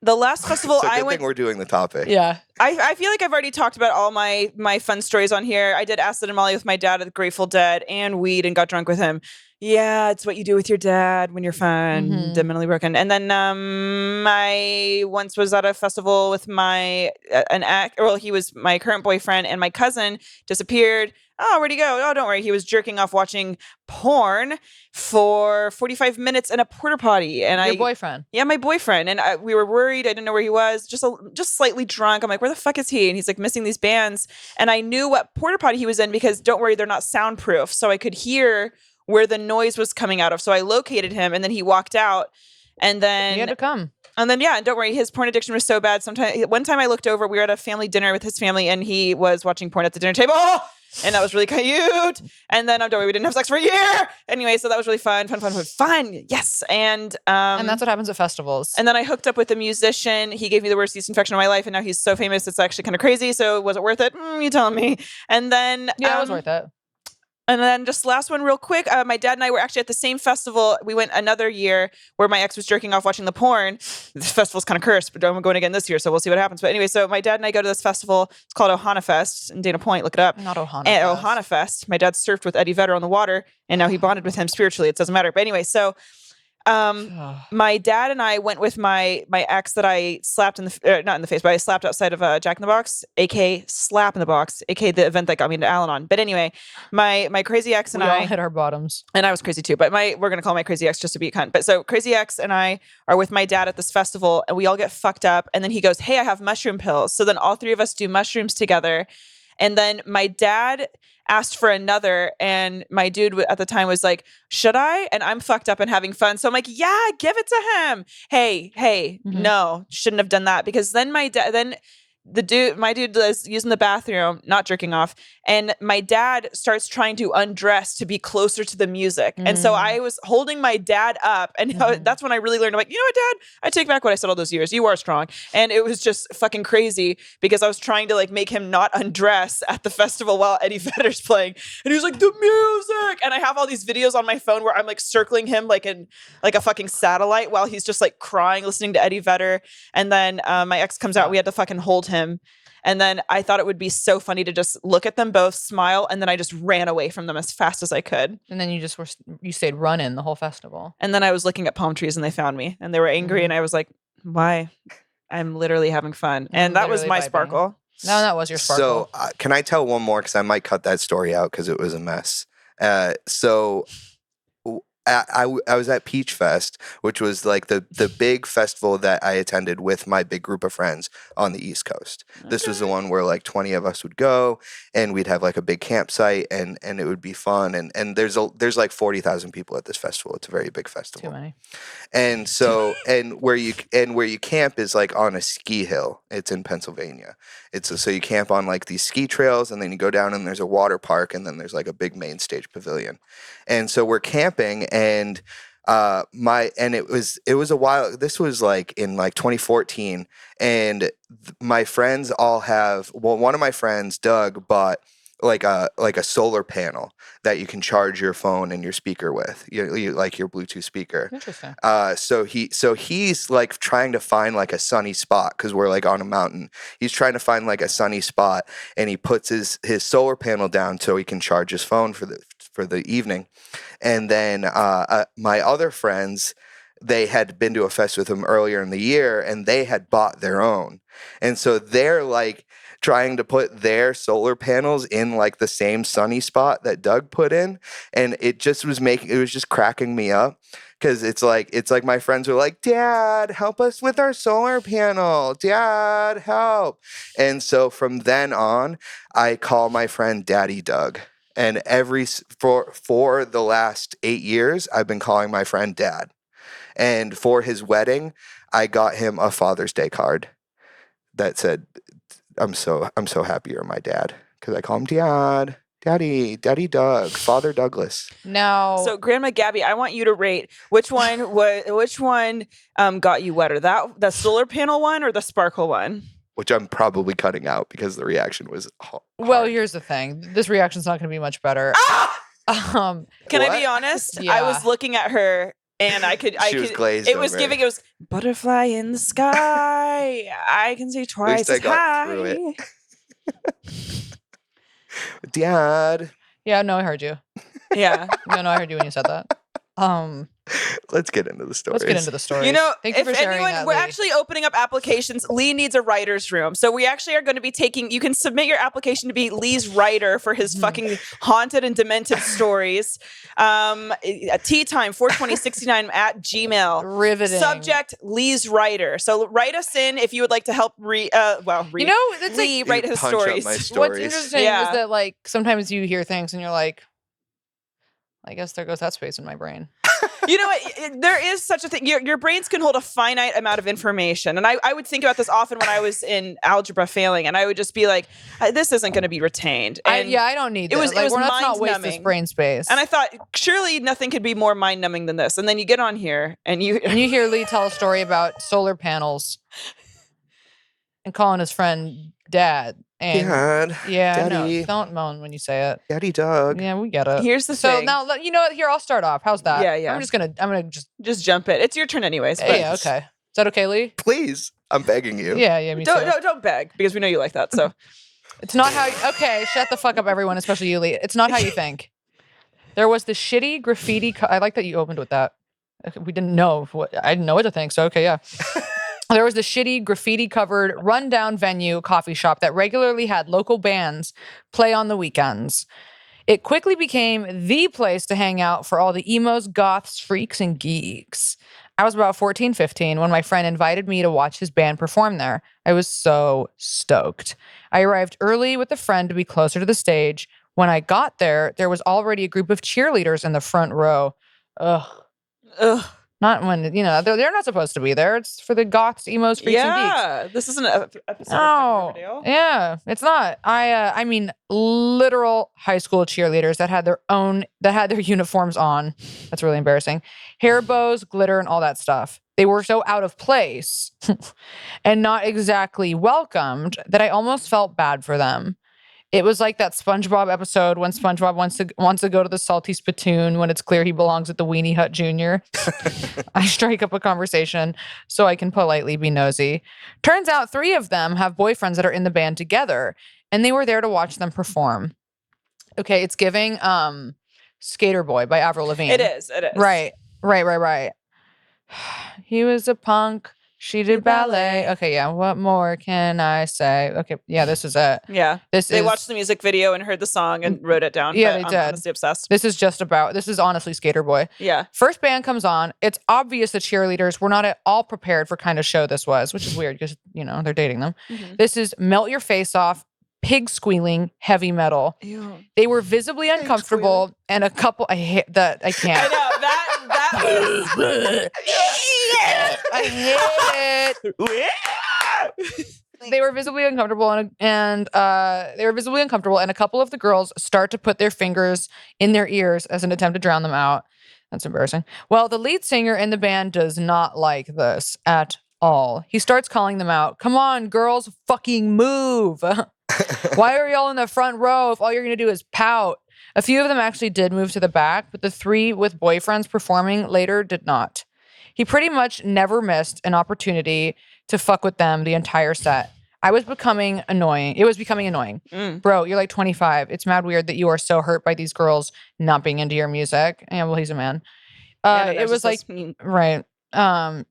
The last festival I went. We're doing the topic. Yeah. I feel like I've already talked about all my fun stories on here. I did acid and Molly with my dad at the Grateful Dead and weed and got drunk with him. Yeah, it's what you do with your dad when you're fundamentally broken. And then I once was at a festival with my an ex. Well, he was my current boyfriend, and my cousin disappeared. Oh, where'd he go? Oh, don't worry. He was jerking off watching porn for 45 minutes in a porta potty. And Your boyfriend? Yeah, my boyfriend. And we were worried. I didn't know where he was. Just slightly drunk. I'm like, where the fuck is he? And he's like missing these bands. And I knew what porta potty he was in because don't worry, they're not soundproof. So I could hear where the noise was coming out of. So I located him, and then he walked out. And then he had to come. And then, yeah, and don't worry, his porn addiction was so bad. One time I looked over, we were at a family dinner with his family, and he was watching porn at the dinner table. And that was really cute. And then, don't worry, we didn't have sex for a year. Anyway, so that was really fun. Yes. And that's what happens at festivals. And then I hooked up with a musician. He gave me the worst yeast infection of my life, and now he's so famous, it's actually kind of crazy. So was it worth it? You telling me. And then yeah, it was worth it. And then just last one real quick. My dad and I were actually at the same festival. We went another year where my ex was jerking off watching the porn. This festival's kind of cursed, but I'm going again this year, so we'll see what happens. But anyway, so my dad and I go to this festival. It's called Ohanafest in Dana Point. Look it up. Not Ohanafest. And Ohanafest. My dad surfed with Eddie Vedder on the water, and now he bonded with him spiritually. It doesn't matter. But anyway, so my dad and I went with my ex that I slapped not in the face, but I slapped outside of Jack in the Box, aka Slap in the Box, aka the event that got me into Al-Anon. But anyway, my crazy ex and we I all hit our bottoms, and I was crazy too. But we're gonna call my crazy ex just to be a cunt. But so crazy ex and I are with my dad at this festival, and we all get fucked up. And then he goes, "Hey, I have mushroom pills." So then all three of us do mushrooms together, and then my dad asked for another, and my dude at the time was like, should I? And I'm fucked up and having fun. So I'm like, yeah, give it to him. Hey, no, shouldn't have done that. Because then my dude was using the bathroom, not jerking off, and my dad starts trying to undress to be closer to the music. And so I was holding my dad up, and that's when I really learned, I'm like, you know what, Dad? I take back what I said all those years. You are strong. And it was just fucking crazy because I was trying to like make him not undress at the festival while Eddie Vedder's playing. And he was like, the music! And I have all these videos on my phone where I'm like circling him like a fucking satellite while he's just like crying, listening to Eddie Vedder. And then my ex comes out, we had to fucking hold him. And then I thought it would be so funny to just look at them both, smile, and then I just ran away from them as fast as I could. And then you stayed running the whole festival. And then I was looking at palm trees and they found me and they were angry and I was like, why? I'm literally having fun. And that was my sparkle. No, that was your sparkle. So can I tell one more? Because I might cut that story out because it was a mess. I was at Peach Fest, which was like the big festival that I attended with my big group of friends on the East Coast. Okay. This was the one where like 20 of us would go and we'd have like a big campsite and it would be fun. And there's like 40,000 people at this festival. It's a very big festival. Too many. And so where you camp is like on a ski hill. It's in Pennsylvania. So you camp on like these ski trails and then you go down and there's a water park and then there's like a big main stage pavilion. And so we're camping and it was a while. This was like in like 2014 and my friends all have, one of my friends, Doug, bought like a solar panel that you can charge your phone and your speaker with, you like your Bluetooth speaker. Interesting. So he's like trying to find like a sunny spot because we're like on a mountain. He's trying to find like a sunny spot, and he puts his solar panel down so he can charge his phone for the evening. And then my other friends, they had been to a fest with him earlier in the year, and they had bought their own, and so they're like trying to put their solar panels in like the same sunny spot that Doug put in. And it was just cracking me up because it's like my friends are like, Dad, help us with our solar panel. Dad, help. And so from then on, I call my friend Daddy Doug. And for the last 8 years, I've been calling my friend Dad. And for his wedding, I got him a Father's Day card that said, I'm so happy you're my dad, because I call him Dad, Daddy Doug, Father Douglas. Now, so Grandma Gabby, I want you to rate which one got you wetter, that solar panel one or the sparkle one? Which I'm probably cutting out because the reaction was hard. Well, here's the thing: this reaction's not going to be much better. Can I be honest? Yeah. I was looking at her And She was glazed it was over. giving, it was butterfly in the sky. I can see twice as high. Through it. Dad. Yeah, no, I heard you. Yeah. No, I heard you when you said that. Let's get into the stories. Let's get into the story. You know, thank you for sharing that, we're Lee. actually opening up applications. Lee needs a writer's room. So we actually are going to be you can submit your application to be Lee's writer for his fucking haunted and demented stories. Tea time 42069 at Gmail. Riveting. Subject Lee's writer. So write us in if you would like to help You know, that's Lee like, write his punch up stories. my what's stories. interesting is that like sometimes you hear things and you're like, I guess there goes that space in my brain. You know what? There is such a thing. Your brains can hold a finite amount of information. And I would think about this often when I was in algebra failing, and I would just be like, this isn't going to be retained. And I don't need this. It was Let's not waste this mind-numbing. brain space. And I thought, surely nothing could be more mind-numbing than this. And then you get on here, and you hear Lee tell a story about solar panels and calling his friend Dad. And Dad. yeah, Daddy. no, don't moan when you say it. Daddy dog. Yeah, we get it. Here's the So thing. now, you know what? Here, I'll start off. How's that? Yeah. I'm gonna just jump it. It's your turn anyways. But yeah, okay. Is that okay, Lee? Please. I'm begging you. Yeah, me too. Don't beg, because we know you like that. So It's not how. Okay, shut the fuck up, everyone, especially you, Lee. It's not how you think. There was the shitty graffiti. I like that you opened with that. Okay, we didn't know I didn't know what to think. So okay, yeah. There was the shitty graffiti-covered, rundown venue coffee shop that regularly had local bands play on the weekends. It quickly became the place to hang out for all the emos, goths, freaks, and geeks. I was about 14, 15 when my friend invited me to watch his band perform there. I was so stoked. I arrived early with a friend to be closer to the stage. When I got there, there was already a group of cheerleaders in the front row. Ugh. Not when, they're not supposed to be there. It's for the goths, emos, freaks, and geeks. Yeah, this isn't an episode Oh, of Riverdale. yeah, it's not. I mean, literal high school cheerleaders that had their uniforms on. That's really embarrassing. Hair bows, glitter, and all that stuff. They were so out of place and not exactly welcomed that I almost felt bad for them. It was like that SpongeBob episode when SpongeBob wants to go to the salty spittoon when it's clear he belongs at the Weenie Hut Jr. I strike up a conversation so I can politely be nosy. Turns out 3 of them have boyfriends that are in the band together, and they were there to watch them perform. Okay, it's giving Skater Boy by Avril Lavigne. It is. Right. He was a punk. She did ballet. Okay, yeah. What more can I say? Okay, yeah, this is it. Yeah. They watched the music video and heard the song and wrote it down. Yeah, they I'm did. honestly obsessed. This is honestly Skater Boy. Yeah. First band comes on. It's obvious the cheerleaders were not at all prepared for kind of show this was, which is weird because, they're dating them. Mm-hmm. This is Melt Your Face Off, pig squealing, heavy metal. Ew. They were visibly uncomfortable and a couple, I hate that. I can't. I know, that was... I hate it. They were visibly uncomfortable and a couple of the girls start to put their fingers in their ears as an attempt to drown them out. That's embarrassing. Well, the lead singer in the band does not like this at all. He starts calling them out. Come on, girls, fucking move. Why are y'all in the front row if all you're going to do is pout? A few of them actually did move to the back, but the 3 with boyfriends performing later did not. He pretty much never missed an opportunity to fuck with them the entire set. It was becoming annoying. Bro, you're like 25. It's mad weird that you are so hurt by these girls not being into your music. Yeah, well, he's a man. It was like, right.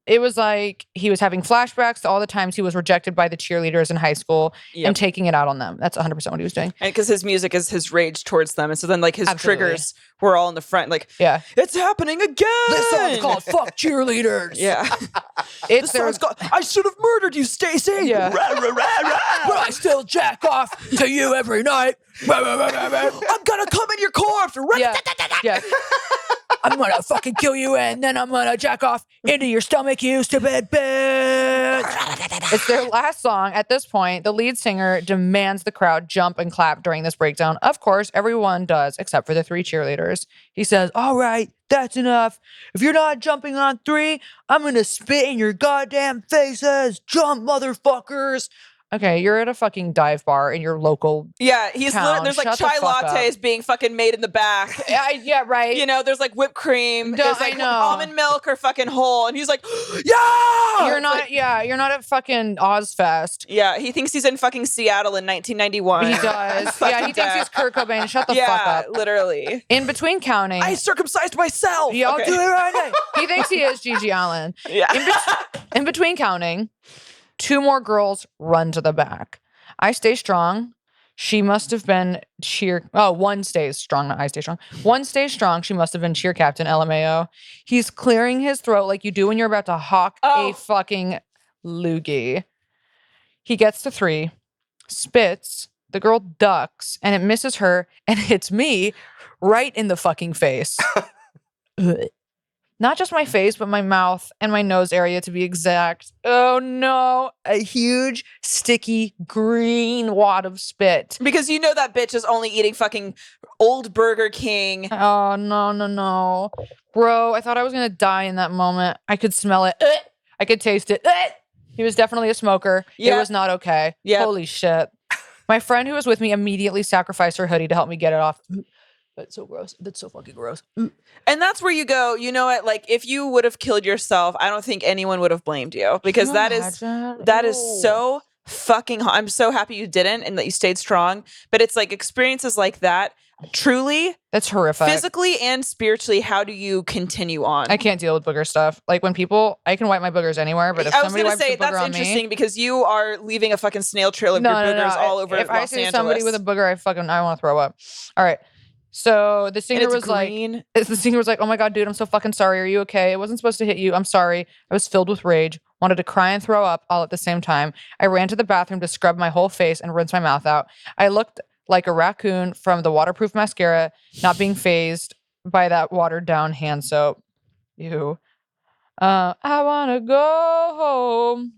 It was like he was having flashbacks to all the times he was rejected by the cheerleaders in high school and taking it out on them. That's 100% what he was doing. And because his music is his rage towards them. And so then like his triggers were all in the front. Like, yeah, it's happening again. This song's called Fuck Cheerleaders. Yeah. This song's called I Should Have Murdered You, Stacy. Yeah. Rah, rah, rah, rah. But I still jack off to you every night. I'm gonna come in your corpse. Yeah. I'm gonna fucking kill you and then I'm gonna jack off into your stomach, you stupid bitch. It's their last song. At this point, the lead singer demands the crowd jump and clap during this breakdown. Of course, everyone does, except for the 3 cheerleaders. He says, all right, that's enough. If you're not jumping on 3, I'm gonna spit in your goddamn faces. Jump, motherfuckers. Okay, you're at a fucking dive bar in your local. Yeah, there's like Shut the chai fuck lattes being fucking made in the back. Yeah, right. You know, there's like whipped cream. There's like I know. almond milk or fucking whole. And he's like, yeah! You're not, you're not at fucking Ozfest. Yeah, he thinks he's in fucking Seattle in 1991. He does. Yeah, he thinks he's Kurt Cobain. Shut the fuck up. Yeah, literally. In between counting. I circumcised myself. Yeah, I'll do it right now. He thinks he is Gigi Allen. Yeah. In between counting, 2 more girls run to the back. I stay strong. She must have been cheer. Oh, one stays strong. Not I stay strong. One stays strong. She must have been cheer captain. LMAO. He's clearing his throat like you do when you're about to hawk a fucking loogie. He gets to 3, spits. The girl ducks, and it misses her and hits me right in the fucking face. Not just my face, but my mouth and my nose area to be exact. Oh no, a huge, sticky, green wad of spit. Because you know that bitch is only eating fucking old Burger King. Oh, no. Bro, I thought I was going to die in that moment. I could smell it. I could taste it. He was definitely a smoker. It was not okay. Holy shit. My friend who was with me immediately sacrificed her hoodie to help me get it off. That's so gross. That's so fucking gross. And that's where you go, you know what? Like, if you would have killed yourself, I don't think anyone would have blamed you. Because that is so fucking... I'm so happy you didn't and that you stayed strong. But it's like experiences like that, truly... That's horrific. Physically and spiritually, how do you continue on? I can't deal with booger stuff. Like, when people... I can wipe my boogers anywhere, but if somebody wipes a booger on me... that's interesting because you are leaving a fucking snail trail of your boogers all over Los Angeles. If I see somebody with a booger, I want to throw up. All right. So the singer was like, oh my God, dude, I'm so fucking sorry. Are you okay? It wasn't supposed to hit you. I'm sorry. I was filled with rage, wanted to cry and throw up all at the same time. I ran to the bathroom to scrub my whole face and rinse my mouth out. I looked like a raccoon from the waterproof mascara, not being phased by that watered down hand soap. Ew. I want to go home.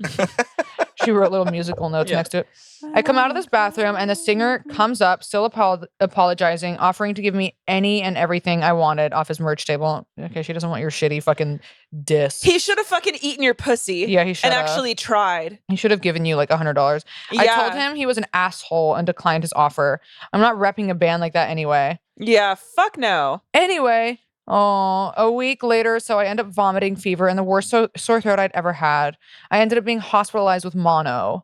She wrote little musical notes next to it. I come out of this bathroom and the singer comes up, still apologizing, offering to give me any and everything I wanted off his merch table. Okay, she doesn't want your shitty fucking diss. He should have fucking eaten your pussy. Yeah, he should have. And actually tried. He should have given you like $100. Yeah. I told him he was an asshole and declined his offer. I'm not repping a band like that anyway. Yeah, fuck no. Anyway... Oh, a week later, so I end up vomiting fever and the worst sore throat I'd ever had. I ended up being hospitalized with mono.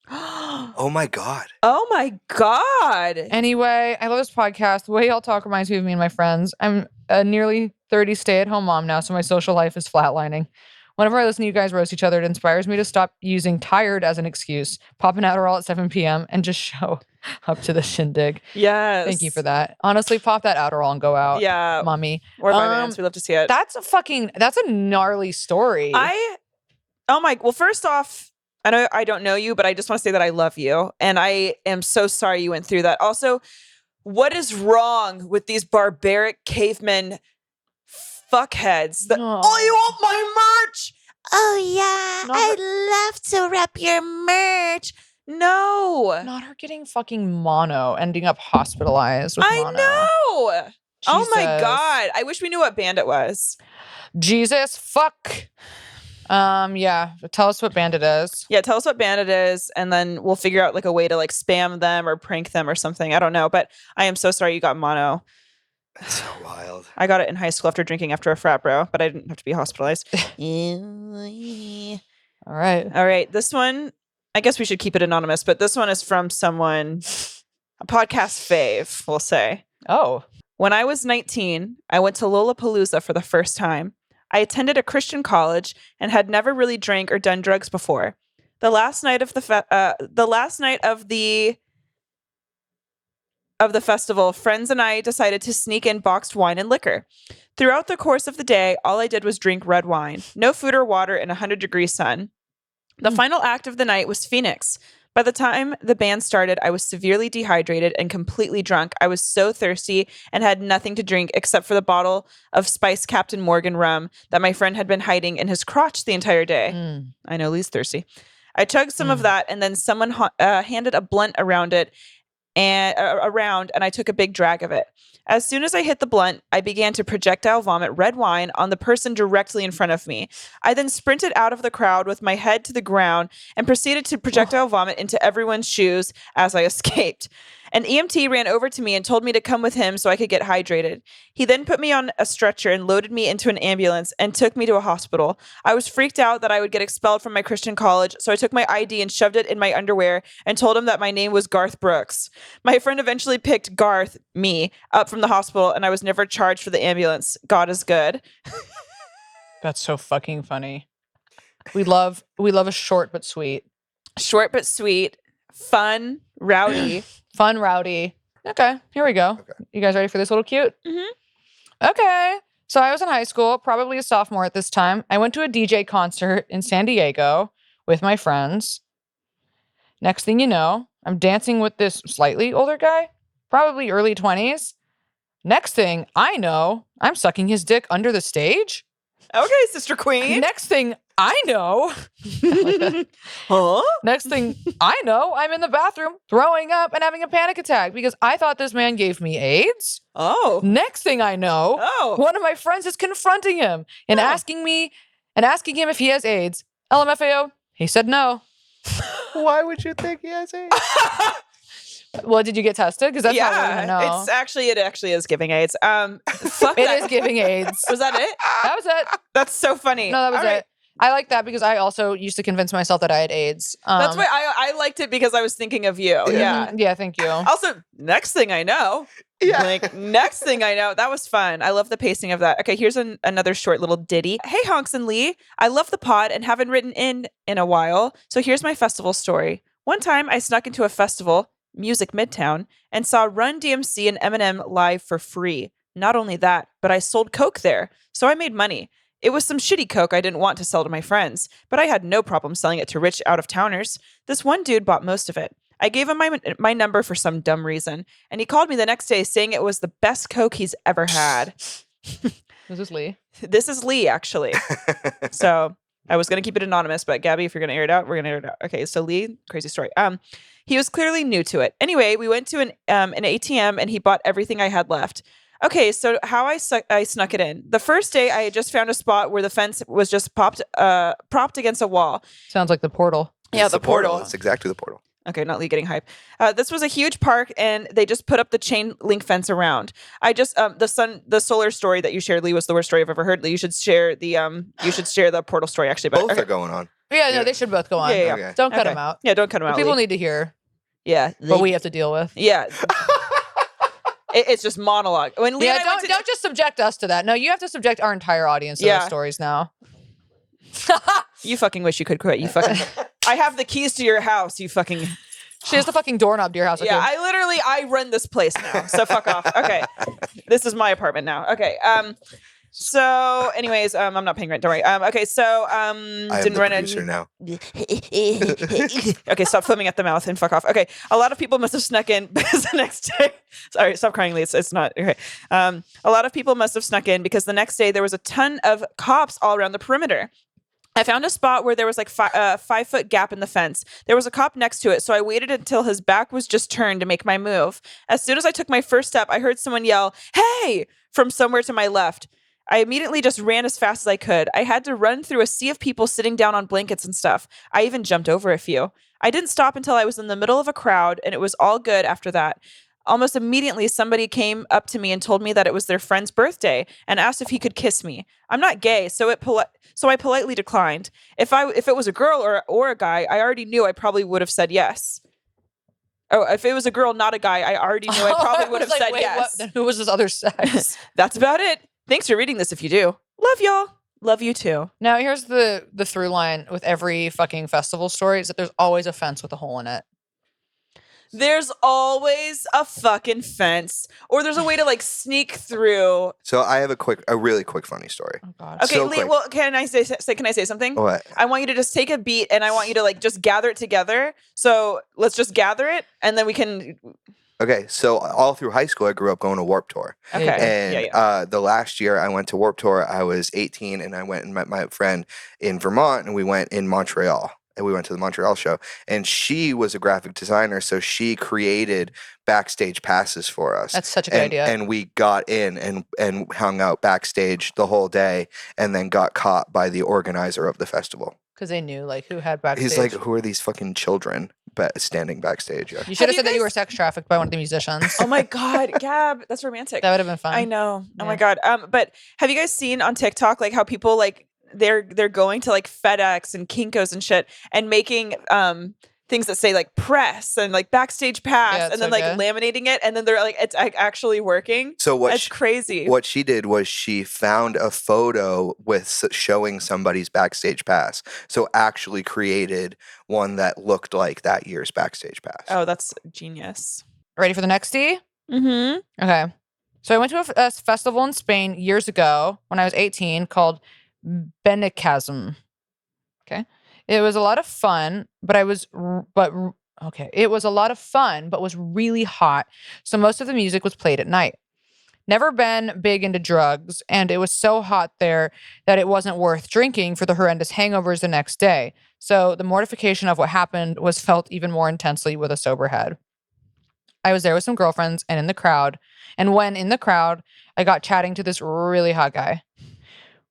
Oh my God. Oh my God. Anyway, I love this podcast. The way y'all talk reminds me of me and my friends. I'm a nearly 30 stay-at-home mom now, so my social life is flatlining. Whenever I listen to you guys roast each other, it inspires me to stop using tired as an excuse, pop an Adderall at 7 p.m., and just show up to the shindig. Yes. Thank you for that. Honestly, pop that Adderall and go out. Yeah. Mommy. Or by bands. We love to see it. That's a gnarly story. Well, first off, I know I don't know you, but I just want to say that I love you. And I am so sorry you went through that. Also, what is wrong with these barbaric cavemen fuckheads that, oh, you want my merch? Oh, yeah. I'd love to rep your merch. No. Not her getting fucking mono, ending up hospitalized with mono. I know. Jesus. Oh my God. I wish we knew what band it was. Jesus, fuck. Yeah. Tell us what band it is. Yeah, tell us what band it is, and then we'll figure out like a way to like spam them or prank them or something. I don't know, but I am so sorry you got mono. That's so wild. I got it in high school after drinking after a frat bro, but I didn't have to be hospitalized. All right. This one, I guess we should keep it anonymous, but this one is from someone, a podcast fave, we'll say. Oh. When I was 19, I went to Lollapalooza for the first time. I attended a Christian college and had never really drank or done drugs before. The last night of the festival, friends and I decided to sneak in boxed wine and liquor. Throughout the course of the day, all I did was drink red wine, no food or water in 100-degree sun. The final act of the night was Phoenix. By the time the band started, I was severely dehydrated and completely drunk. I was so thirsty and had nothing to drink except for the bottle of spiced Captain Morgan rum that my friend had been hiding in his crotch the entire day. I know Lee's thirsty. I chugged some of that, and then someone handed a blunt around it around, and I took a big drag of it. As soon as I hit the blunt, I began to projectile vomit red wine on the person directly in front of me. I then sprinted out of the crowd with my head to the ground and proceeded to projectile vomit into everyone's shoes as I escaped. An EMT ran over to me and told me to come with him so I could get hydrated. He then put me on a stretcher and loaded me into an ambulance and took me to a hospital. I was freaked out that I would get expelled from my Christian college, so I took my ID and shoved it in my underwear and told him that my name was Garth Brooks. My friend eventually picked Garth, me, up from the hospital, and I was never charged for the ambulance. God is good. That's so fucking funny. We love a short but sweet. Short but sweet, fun, rowdy. Fun, rowdy. Okay, here we go. Okay. You guys ready for this little cute? Mm-hmm. Okay. So I was in high school, probably a sophomore at this time. I went to a DJ concert in San Diego with my friends. Next thing you know, I'm dancing with this slightly older guy, probably early 20s. Next thing I know, I'm sucking his dick under the stage. Okay, Sister Queen. Next thing I know, Huh? next thing I know, I'm in the bathroom throwing up and having a panic attack because I thought this man gave me AIDS. Oh. Next thing I know, one of my friends is confronting him and asking him if he has AIDS. LMFAO, he said no. Why would you think he has AIDS? Well, did you get tested? Because that's how we're gonna know. It actually is giving AIDS. Fuck It that. is giving AIDS. Was that it? That was it. That's so funny. No, that was All right. it. I like that because I also used to convince myself that I had AIDS. That's why I liked it because I was thinking of you. Yeah. Yeah, thank you. Also, next thing I know. Yeah. Like, next thing I know. That was fun. I love the pacing of that. Okay, here's another short little ditty. Hey, Honks and Lee. I love the pod and haven't written in a while. So here's my festival story. One time I snuck into a festival, Music Midtown, and saw Run DMC and Eminem live for free. Not only that, but I sold coke there. So I made money. It was some shitty coke I didn't want to sell to my friends, but I had no problem selling it to rich out-of-towners. This one dude bought most of it. I gave him my number for some dumb reason, and he called me the next day saying it was the best coke he's ever had. This is Lee. This is Lee, actually. So I was going to keep it anonymous, but Gabby, if you're going to air it out, we're going to air it out. Okay, so Lee, crazy story. He was clearly new to it. Anyway, we went to an ATM, and he bought everything I had left. Okay, so how I snuck it in. The first day, I had just found a spot where the fence was just propped against a wall. Sounds like the portal. Yeah, the portal. That's exactly the portal. Okay, not Lee getting hype. This was a huge park, and they just put up the chain link fence around. I just the solar story that you shared, Lee, was the worst story I've ever heard. Lee, you should share the portal story actually. But Both are going on. Yeah, no, they should both go on. Yeah. Okay. Don't cut them out. Yeah, don't cut them out. People Lee. need to hear Yeah, what we have to deal with. yeah. It's just monologue. When Lee Yeah, and I went to don't just subject us to that. No, you have to subject our entire audience to those stories now. You fucking wish you could quit. You fucking. I have the keys to your house. You fucking. She has the fucking doorknob to your house. Yeah, Okay. I run this place now. So fuck off. Okay, this is my apartment now. Okay. So, anyways, I'm not paying rent. Don't worry. Okay. So, I am didn't the run producer now. Okay, stop foaming at the mouth and fuck off. Okay, a lot of people must have snuck in because the next day. Sorry, stop crying, Lee. It's not okay. A lot of people must have snuck in because the next day there was a ton of cops all around the perimeter. I found a spot where there was like 5-foot gap in the fence. There was a cop next to it, so I waited until his back was just turned to make my move. As soon as I took my first step, I heard someone yell, "Hey!" from somewhere to my left. I immediately just ran as fast as I could. I had to run through a sea of people sitting down on blankets and stuff. I even jumped over a few. I didn't stop until I was in the middle of a crowd, and it was all good after that. Almost immediately, somebody came up to me and told me that it was their friend's birthday and asked if he could kiss me. I'm not gay, so I politely declined. If it was a girl or a guy, I already knew I probably would have said yes. Oh, if it was a girl, not a guy, I already knew I probably would have said yes. Then who was this other sex? That's about it. Thanks for reading this if you do. Love y'all. Love you too. Now, here's the through line with every fucking festival story is that there's always a fence with a hole in it. There's always a fucking fence, or there's a way to like sneak through. So I have a really quick funny story. Oh God. Okay, So Lee, quick. well, can I say something? What? I want you to just take a beat, and I want you to like just gather it together. So let's just gather it, and then we can. Okay, so all through high school, I grew up going to Warped Tour. Okay. And Yeah. the last year I went to Warped Tour, I was 18, and I went and met my friend in Vermont, and we went in Montreal. and we went to the Montreal show, and she was a graphic designer, so she created backstage passes for us. That's such a good idea. And we got in and hung out backstage the whole day, and then got caught by the organizer of the festival. Because they knew like who had backstage. He's like, who are these fucking children standing backstage? Yeah. You should have said that you were sex trafficked by one of the musicians. Oh my God, Gab, that's romantic. That would have been fun. I know. Yeah. Oh my God. But have you guys seen on TikTok like how people like they're going to like FedEx and Kinko's and shit and making things that say like press and like backstage pass and then like laminating it, and then they're like it's actually working. So that's crazy. What she did was she found a photo with showing somebody's backstage pass. So actually created one that looked like that year's backstage pass. Oh, that's genius. Ready for the next D? Mm-hmm. Okay. So I went to a festival in Spain years ago when I was 18 called Benicasm. Okay. It was a lot of fun, it was a lot of fun, but was really hot. So most of the music was played at night. Never been big into drugs, and it was so hot there that it wasn't worth drinking for the horrendous hangovers the next day. So the mortification of what happened was felt even more intensely with a sober head. I was there with some girlfriends and in the crowd. And when in the crowd, I got chatting to this really hot guy.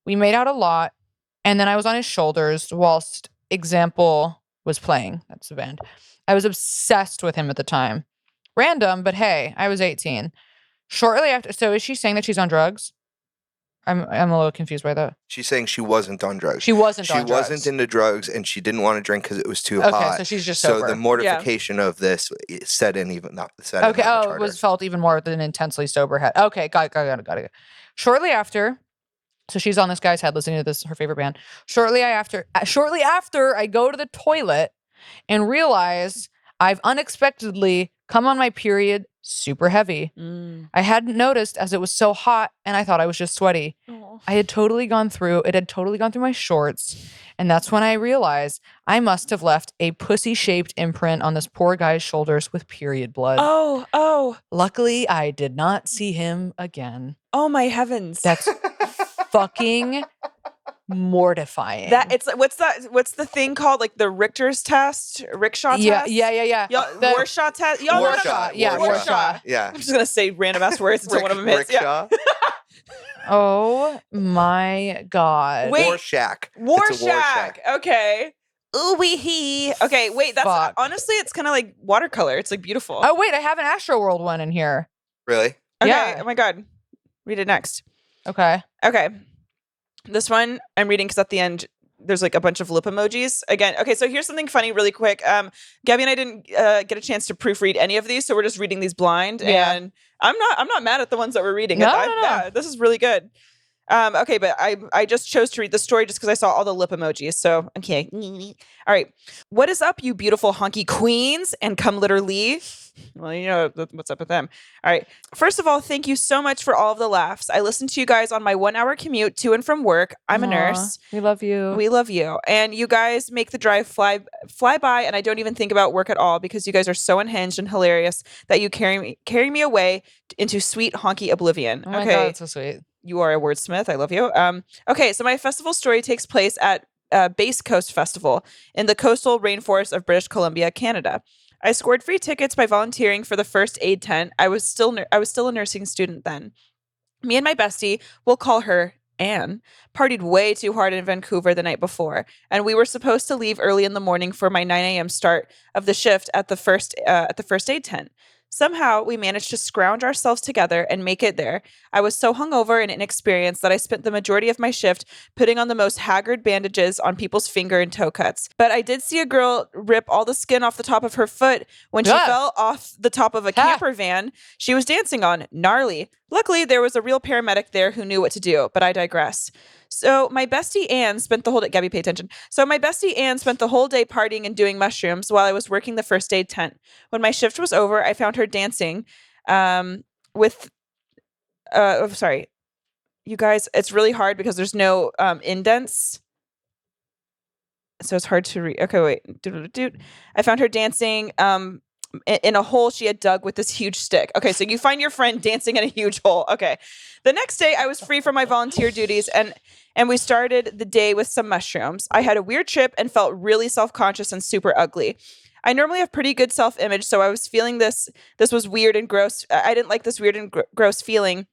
We made out a lot, and then I was on his shoulders whilst Example was playing. That's the band. I was obsessed with him at the time. Random, but hey, I was 18. Shortly after, so is she saying that she's on drugs? I'm a little confused by that. She's saying she wasn't on drugs. She wasn't into drugs, and she didn't want to drink because it was too hot. Okay, so she's just sober. So the mortification of this set in even not set. Okay, it was felt even more than intensely sober head. Okay, got it. Shortly after, so she's on this guy's head listening to this, her favorite band. Shortly after, I go to the toilet and realize I've unexpectedly come on my period super heavy. I hadn't noticed as it was so hot, and I thought I was just sweaty. It had totally gone through my shorts, and that's when I realized I must have left a pussy-shaped imprint on this poor guy's shoulders with period blood. Oh. Luckily, I did not see him again. Oh my heavens. That's fucking mortifying. That it's what's the thing called, like the Richter's test, rickshaw test? Yeah. Warshaw test. Warshaw. Yeah. I'm just gonna say random ass words until one of them hits. Rickshaw. Yeah. Oh my God. Wait. Warshack. Warshack. Okay. Ooh wee hee. Okay, wait, that's honestly it's kind of like watercolor. It's like beautiful. Oh wait, I have an Astroworld one in here. Really? Okay. Yeah. Oh my God. Read it next. Okay. This one I'm reading because at the end there's like a bunch of lip emojis again. Okay, so here's something funny really quick. Gabby and I didn't get a chance to proofread any of these, so we're just reading these blind. Yeah. And I'm not mad at the ones that we're reading. No. Yeah, this is really good. Okay, but I just chose to read the story just because I saw all the lip emojis. So okay. All right. What is up, you beautiful honky queens and come literally? Well, you know what's up with them. All right. First of all, thank you so much for all of the laughs. I listen to you guys on my 1 hour commute to and from work. I'm a nurse. We love you. We love you. And you guys make the drive fly by, and I don't even think about work at all because you guys are so unhinged and hilarious that you carry me away into sweet honky oblivion. Oh my God, that's so sweet. You are a wordsmith. I love you. Okay, so my festival story takes place at Base Coast Festival in the coastal rainforest of British Columbia, Canada. I scored free tickets by volunteering for the first aid tent. I was still a nursing student then. Me and my bestie, we'll call her Anne, partied way too hard in Vancouver the night before, and we were supposed to leave early in the morning for my 9 a.m. start of the shift at the first aid tent. Somehow, we managed to scrounge ourselves together and make it there. I was so hungover and inexperienced that I spent the majority of my shift putting on the most haggard bandages on people's finger and toe cuts. But I did see a girl rip all the skin off the top of her foot when she fell off the top of a camper van she was dancing on. Gnarly. Luckily, there was a real paramedic there who knew what to do, but I digress. So my bestie Anne spent the whole day, Gabby, pay attention. So my bestie Anne spent the whole day partying and doing mushrooms while I was working the first aid tent. When my shift was over, I found her dancing with, sorry, you guys, it's really hard because there's no indents. So it's hard to read. Okay, wait. I found her dancing in a hole she had dug with this huge stick. Okay, so you find your friend dancing in a huge hole. Okay. The next day, I was free from my volunteer duties, and we started the day with some mushrooms. I had a weird trip and felt really self-conscious and super ugly. I normally have pretty good self-image, so I was feeling this was weird and gross. I didn't like this weird and gross feeling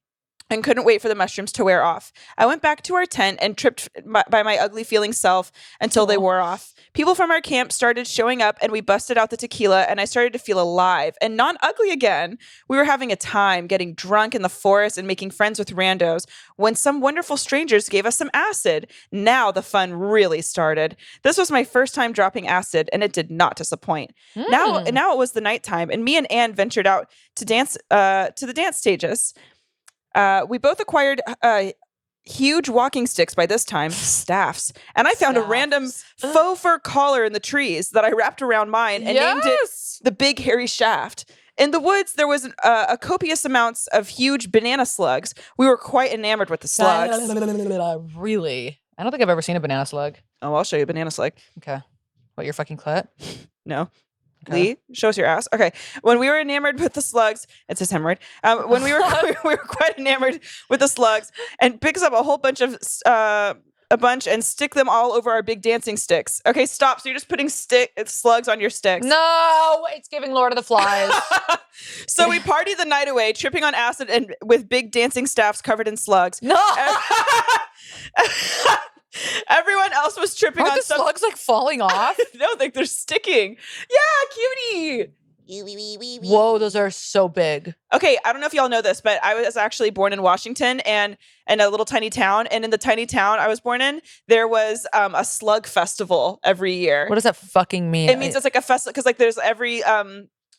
and couldn't wait for the mushrooms to wear off. I went back to our tent and tripped by my ugly feeling self until they wore off. People from our camp started showing up and we busted out the tequila and I started to feel alive and not ugly again. We were having a time getting drunk in the forest and making friends with randos when some wonderful strangers gave us some acid. Now the fun really started. This was my first time dropping acid and it did not disappoint. Now it was the nighttime and me and Anne ventured out to dance to the dance stages. We both acquired huge walking sticks by this time, staffs. And I found a random faux fur collar in the trees that I wrapped around mine and named it the Big Hairy Shaft. In the woods, there was a copious amounts of huge banana slugs. We were quite enamored with the slugs. Really? I don't think I've ever seen a banana slug. Oh, I'll show you a banana slug. Okay. What, your fucking clit? No. Okay. Lee, show us your ass. Okay. When we were enamored with the slugs, it's his hemorrhoid. When we were quite enamored with the slugs and picks up a whole bunch of and stick them all over our big dancing sticks. Okay, stop. So you're just putting slugs on your sticks. No, it's giving Lord of the Flies. So we partied the night away, tripping on acid and with big dancing staffs covered in slugs. No. Everyone else was tripping Aren't on the slugs like falling off? No, like they're sticking. Yeah, cutie. Whoa, those are so big. Okay, I don't know if y'all know this, but I was actually born in Washington and in a little tiny town. And in the tiny town I was born in, there was a slug festival every year. What does that fucking mean? It means it's like a festival because like there's every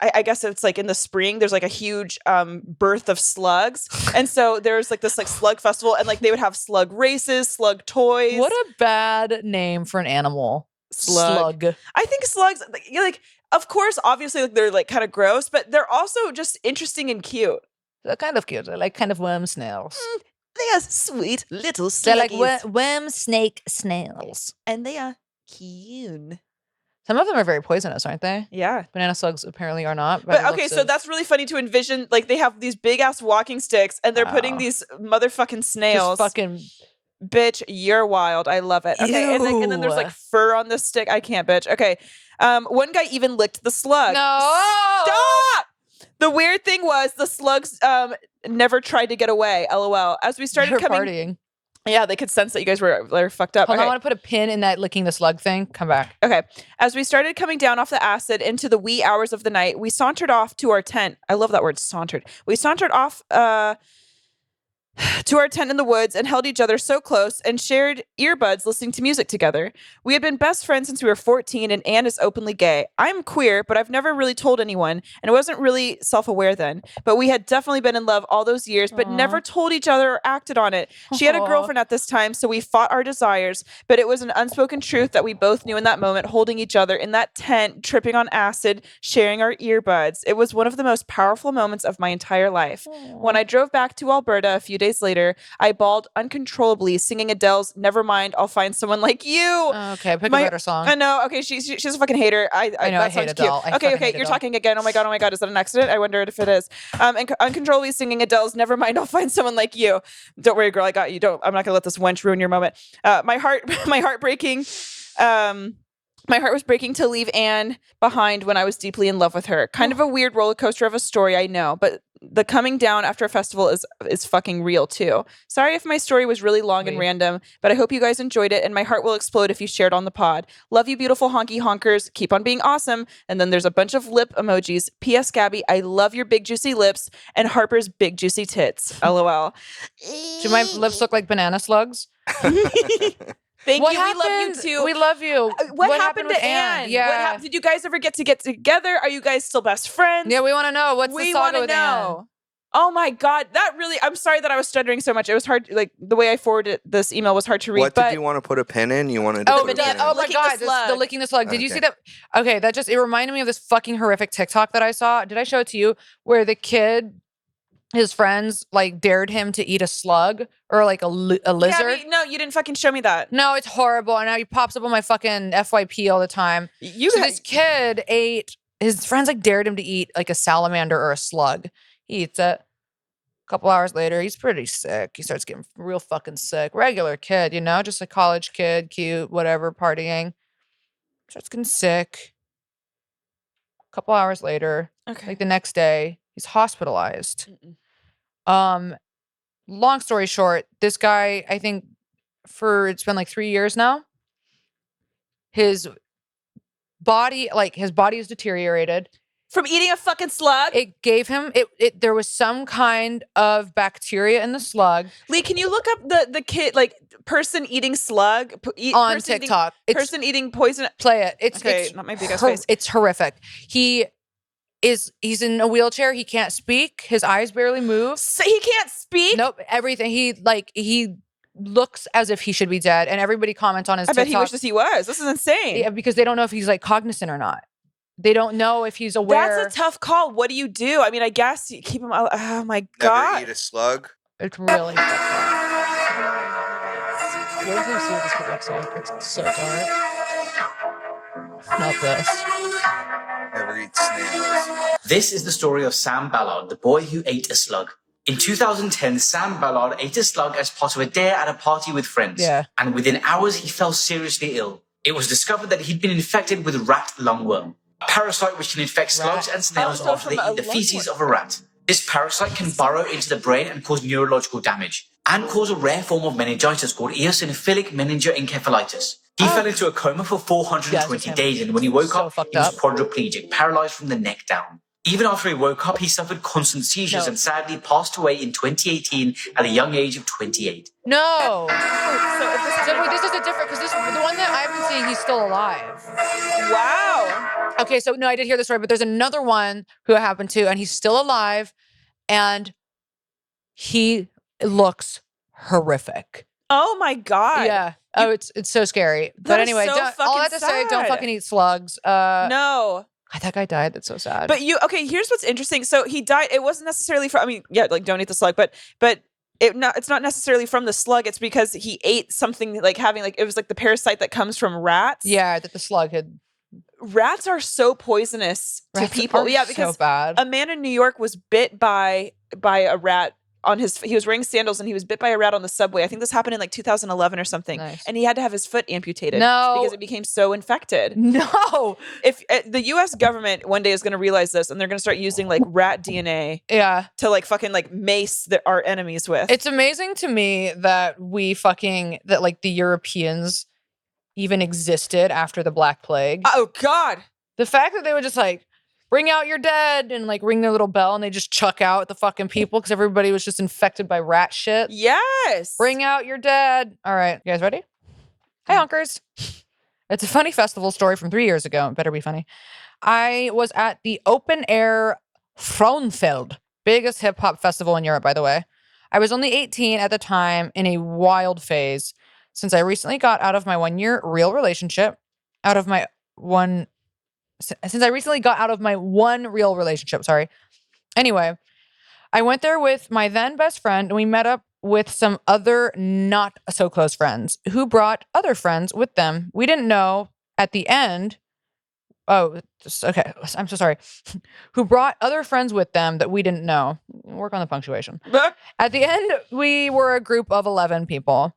I guess it's like in the spring, there's like a huge birth of slugs. And so there's like this like slug festival and like they would have slug races, slug toys. What a bad name for an animal. Slug. I think slugs, like of course, obviously like, they're like kind of gross, but they're also just interesting and cute. They're kind of cute. They're like kind of worm snails. They are sweet little sluggies. They're like worm snake snails. And they are cute. Some of them are very poisonous, aren't they? Yeah. Banana slugs apparently are not. But okay, so that's really funny to envision. Like they have these big ass walking sticks and they're putting these motherfucking snails. Just fucking. Bitch, you're wild. I love it. Okay, and then there's like fur on the stick. I can't, bitch. Okay. One guy even licked the slug. No. Stop! The weird thing was the slugs never tried to get away. LOL. As we started partying. Yeah, they could sense that you guys were fucked up. Hold on, I want to put a pin in that licking the slug thing. Come back. Okay. As we started coming down off the acid into the wee hours of the night, we sauntered off to our tent. I love that word, sauntered. We sauntered off to our tent in the woods and held each other so close and shared earbuds listening to music together. We had been best friends since we were 14 and Anne is openly gay. I'm queer, but I've never really told anyone and I wasn't really self-aware then. But we had definitely been in love all those years, but never told each other or acted on it. She had a girlfriend at this time, so we fought our desires, but it was an unspoken truth that we both knew in that moment, holding each other in that tent, tripping on acid, sharing our earbuds. It was one of the most powerful moments of my entire life. When I drove back to Alberta a few days later, I bawled uncontrollably, singing Adele's "Nevermind, I'll Find Someone Like You." Okay, pick a better song. I know. Okay, she's a fucking hater. I know. I hate Adele. Okay, you're talking again. Oh my god, is that an accident? I wonder if it is. And uncontrollably singing Adele's "Nevermind, I'll Find Someone Like You." Don't worry, girl, I got you. I'm not gonna let this wench ruin your moment. My heart was breaking to leave Anne behind when I was deeply in love with her. Kind of a weird roller coaster of a story, I know, but the coming down after a festival is fucking real too. Sorry if my story was really long and random, but I hope you guys enjoyed it and my heart will explode if you shared on the pod. Love you, beautiful honky honkers. Keep on being awesome. And then there's a bunch of lip emojis. P.S. Gabby, I love your big juicy lips and Harper's big juicy tits. LOL. Do my lips look like banana slugs? Thank you. We love you too. We love you. What happened to Anne? Yeah. Did you guys ever get together? Are you guys still best friends? Yeah, we want to know. What's the saga with Anne? Oh my God. I'm sorry that I was stuttering so much. It was hard. Like the way I forwarded this email was hard to read. What did you want to put a pin in? You wanted to put a pin in? Oh my God. The licking the slug. Did you see that? Okay. It reminded me of this fucking horrific TikTok that I saw. Did I show it to you? Where the kid, his friends like dared him to eat a slug or like a lizard. Yeah, no, you didn't fucking show me that. No, it's horrible. And now he pops up on my fucking FYP all the time. This kid ate his friends like dared him to eat like a salamander or a slug. He eats it. A couple hours later, he's pretty sick. He starts getting real fucking sick. Regular kid, you know, just a college kid, cute, whatever, partying. Starts getting sick. A couple hours later, like the next day, he's hospitalized. Long story short, this guy, I think it's been like 3 years now. His body is deteriorated. From eating a fucking slug? It gave him, there was some kind of bacteria in the slug. Lee, can you look up the kid, like, person eating slug? On TikTok. Person eating poison. Play it. It's not my biggest face. It's horrific. He's in a wheelchair. He can't speak. His eyes barely move. So he can't speak? Nope. Everything. He looks as if he should be dead. And everybody comments on his TikTok. I bet he wishes he was. This is insane. Yeah, because they don't know if he's like cognizant or not. They don't know if he's aware. That's a tough call. What do you do? I mean, I guess you keep him out. Oh my God. Never eat a slug. It's really tough. What if we see what this could look like? It's so dark. Not this. Never eat snails. This is the story of Sam Ballard, the boy who ate a slug. In 2010, Sam Ballard ate a slug as part of a dare at a party with friends. Yeah. And within hours, he fell seriously ill. It was discovered that he'd been infected with rat lungworm, a parasite which can infect slugs and snails after they eat the feces of a rat. This parasite can burrow into the brain and cause neurological damage, and cause a rare form of meningitis called eosinophilic meningoencephalitis. He fell into a coma for 420 days, and when he woke up, he was quadriplegic, paralyzed from the neck down. Even after he woke up, he suffered constant seizures and sadly passed away in 2018 at a young age of 28. No. So this is a different, because the one that I've been seeing, he's still alive. Wow. Okay, so no, I did hear this story, but there's another one who it happened to, and he's still alive, and he looks horrific. Oh my God. Yeah. Oh, it's so scary. But anyway, so all that to say, don't fucking eat slugs. No. That guy died. That's so sad. But here's what's interesting. So he died. It wasn't necessarily from, don't eat the slug, but it's not necessarily from the slug. It's because he ate something it was like the parasite that comes from rats. Yeah, that the slug had. Rats are so poisonous to people. Yeah, because so bad. A man in New York was bit by a rat he was wearing sandals and he was bit by a rat on the subway. I think this happened in like 2011 or something. Nice. And he had to have his foot amputated. No. Because it became so infected. No. If the US government one day is going to realize this and they're going to start using like rat DNA to like fucking like mace our enemies with. It's amazing to me that the Europeans even existed after the Black Plague. Oh God. The fact that they would just like bring out your dead and like ring their little bell and they just chuck out the fucking people because everybody was just infected by rat shit. Yes. Bring out your dead. All right. You guys ready? Hey, honkers. It's a funny festival story from 3 years ago. It better be funny. I was at the open air Frauenfeld, biggest hip hop festival in Europe, by the way. I was only 18 at the time in a wild phase since I recently got out of my 1 year real relationship, since I recently got out of my one real relationship, sorry. Anyway, I went there with my then best friend and we met up with some other not so close friends who brought other friends with them. We didn't know at the end. Oh, okay. I'm so sorry. Who brought other friends with them that we didn't know. Work on the punctuation. At the end, we were a group of 11 people.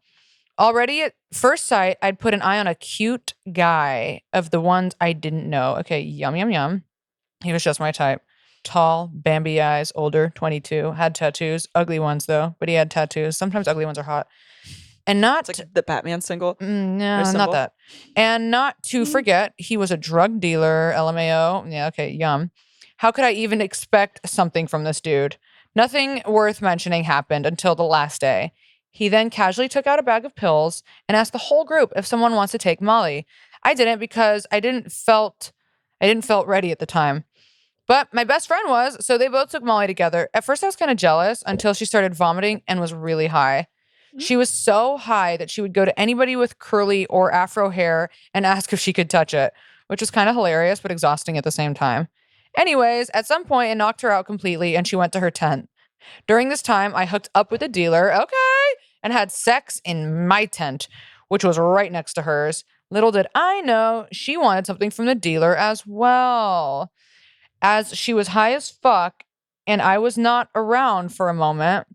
Already at first sight, I'd put an eye on a cute guy of the ones I didn't know. Okay, yum, yum, yum. He was just my type. Tall, Bambi eyes, older, 22, had tattoos. Ugly ones, though, but he had tattoos. Sometimes ugly ones are hot. And not... It's like the Batman single? No, not that. And not to forget, he was a drug dealer, LMAO. Yeah, okay, yum. How could I even expect something from this dude? Nothing worth mentioning happened until the last day. He then casually took out a bag of pills and asked the whole group if someone wants to take Molly. I didn't because I didn't felt ready at the time. But my best friend was, so they both took Molly together. At first I was kind of jealous until she started vomiting and was really high. She was so high that she would go to anybody with curly or afro hair and ask if she could touch it, which was kind of hilarious but exhausting at the same time. Anyways, at some point it knocked her out completely and she went to her tent. During this time, I hooked up with a dealer, and had sex in my tent, which was right next to hers. Little did I know she wanted something from the dealer as well. As she was high as fuck and I was not around for a moment,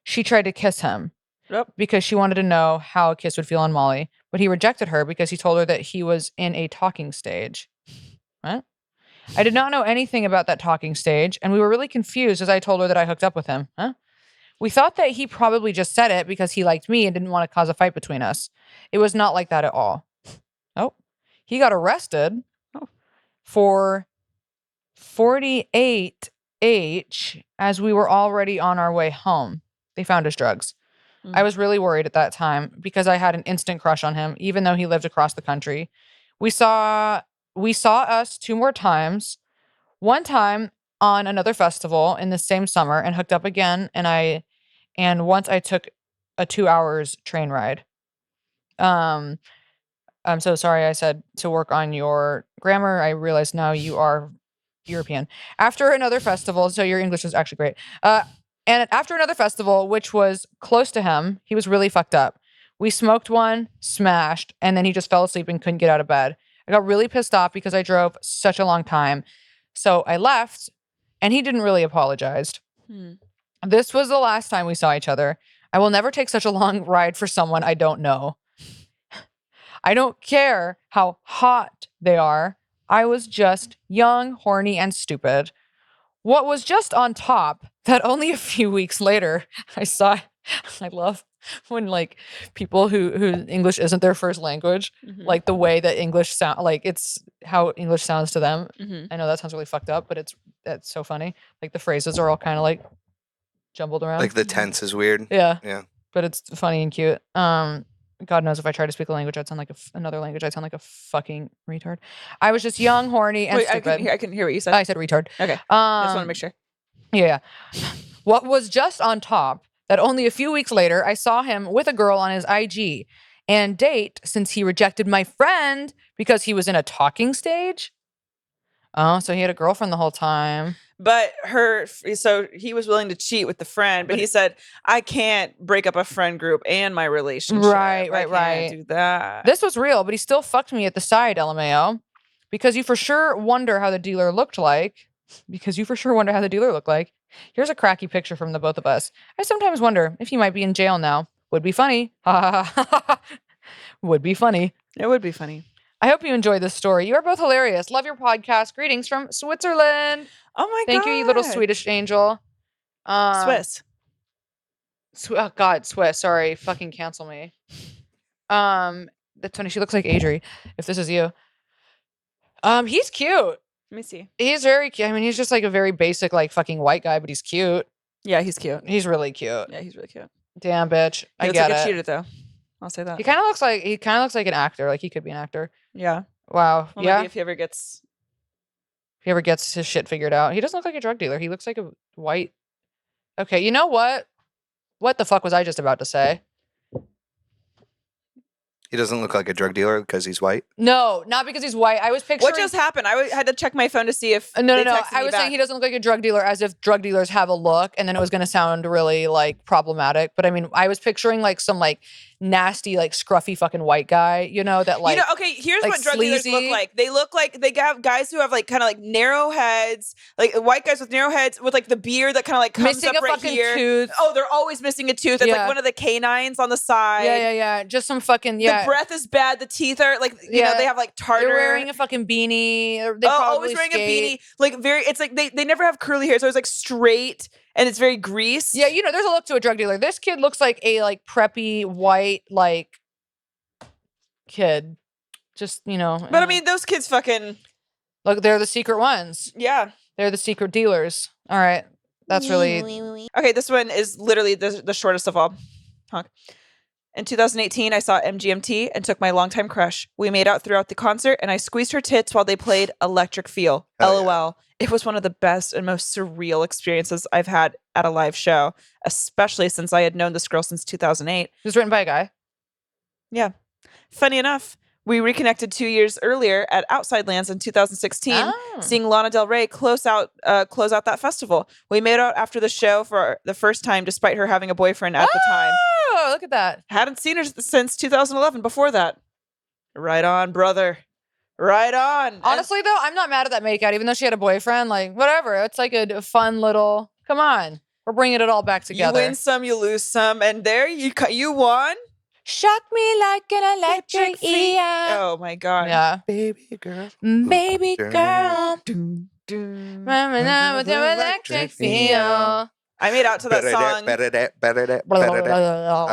she tried to kiss him because she wanted to know how a kiss would feel on Molly. But he rejected her because he told her that he was in a talking stage. What? I did not know anything about that talking stage, and we were really confused as I told her that I hooked up with him. We thought that he probably just said it because he liked me and didn't want to cause a fight between us. It was not like that at all. Oh, he got arrested for 48H as we were already on our way home. They found his drugs. I was really worried at that time because I had an instant crush on him, even though he lived across the country. We saw us 2 more times. One time on another festival in the same summer and hooked up again. And once I took a 2 hours train ride. I'm so sorry I said to work on your grammar. I realize now you are European. After another festival, so your English is actually great. And after another festival, which was close to him, he was really fucked up. We smoked one, smashed, and then he just fell asleep and couldn't get out of bed. I got really pissed off because I drove such a long time. So I left, and he didn't really apologize. This was the last time we saw each other. I will never take such a long ride for someone I don't know. I don't care how hot they are. I was just young, horny, and stupid. What was just on top that only a few weeks later I love when like people who English isn't their first language, like the way that English sound, like it's how English sounds to them. I know that sounds really fucked up, but that's so funny. Like the phrases are all kind of like jumbled around. Like the tense is weird. Yeah. But it's funny and cute. God knows if I tried to speak a language, I'd sound like another language. I'd sound like a fucking retard. I was just young, horny, and stupid. I couldn't hear what you said. I said retard. Okay. Just want to make sure. Yeah. What was just on top that only a few weeks later, I saw him with a girl on his IG and date since he rejected my friend because he was in a talking stage. Oh, so he had a girlfriend the whole time. But so he was willing to cheat with the friend, but he said, I can't break up a friend group and my relationship. Right. I can't do that. This was real, but he still fucked me at the side, LMAO. Because you for sure wonder how the dealer looked like. Here's a cracky picture from the both of us. I sometimes wonder if he might be in jail now. Would be funny. Would be funny. It would be funny. I hope you enjoyed this story. You are both hilarious. Love your podcast. Greetings from Switzerland. Oh my God. Thank you, you little Swedish angel. Swiss. Oh God, Swiss. Sorry. Fucking cancel me. That's funny. She looks like Adri, if this is you. He's cute. Let me see. He's very cute. I mean, he's just like a very basic, like fucking white guy, but he's cute. Yeah, he's cute. He's really cute. Yeah, he's really cute. Damn, bitch. I looks get like it. a cheater, though. I'll say that. He kind of looks like an actor. Like he could be an actor. Yeah. Wow. Well, yeah. Maybe if he ever gets his shit figured out. He doesn't look like a drug dealer. He looks like a white. Okay. You know what? What the fuck was I just about to say? He doesn't look like a drug dealer because he's white? No, not because he's white. I was picturing... What just happened? I had to check my phone to see if No. I was saying he doesn't look like a drug dealer as if drug dealers have a look, and then it was going to sound really, like, problematic. But, I mean, I was picturing, like, some, like, nasty, like, scruffy fucking white guy, you know, that, like... okay, here's like what drug sleazy. dealers look like. They look like... They have guys who have, like, kind of, like, narrow heads. Like, white guys with narrow heads with, like, the beard that kind of, like, comes missing up a right fucking here. tooth. Oh, they're always missing a tooth. It's, like, one of the canines on the side. Yeah. Just some fucking... Yeah. The breath is bad. The teeth are, like, you know, they have, like, tartar. They're wearing a fucking beanie. They always wearing a beanie. Like, it's like they never have curly hair, so it's like straight and it's very greased. Yeah, you know, there's a look to a drug dealer. This kid looks like a like preppy white like kid. Just, you know. But I mean, those kids fucking look, they're the secret ones. Yeah. They're the secret dealers. All right. That's really Okay, this one is literally the shortest of all. Honk. In 2018, I saw MGMT and took my longtime crush. We made out throughout the concert, and I squeezed her tits while they played Electric Feel. LOL. Yeah. It was one of the best and most surreal experiences I've had at a live show, especially since I had known this girl since 2008. It was written by a guy. Yeah. Funny enough, we reconnected 2 years earlier at Outside Lands in 2016, seeing Lana Del Rey close out that festival. We made out after the show for the first time, despite her having a boyfriend at the time. Oh, look at that. Hadn't seen her since 2011 before that. Right on, brother. Right on. Honestly, though, I'm not mad at that makeout, even though she had a boyfriend. Like, whatever. It's like a fun little, come on. We're bringing it all back together. You win some, you lose some. And there you won. Shock me like an electric eel. Oh, my God. Yeah. Baby girl. Baby girl. Doom. With your electric feel. I made out to that song. I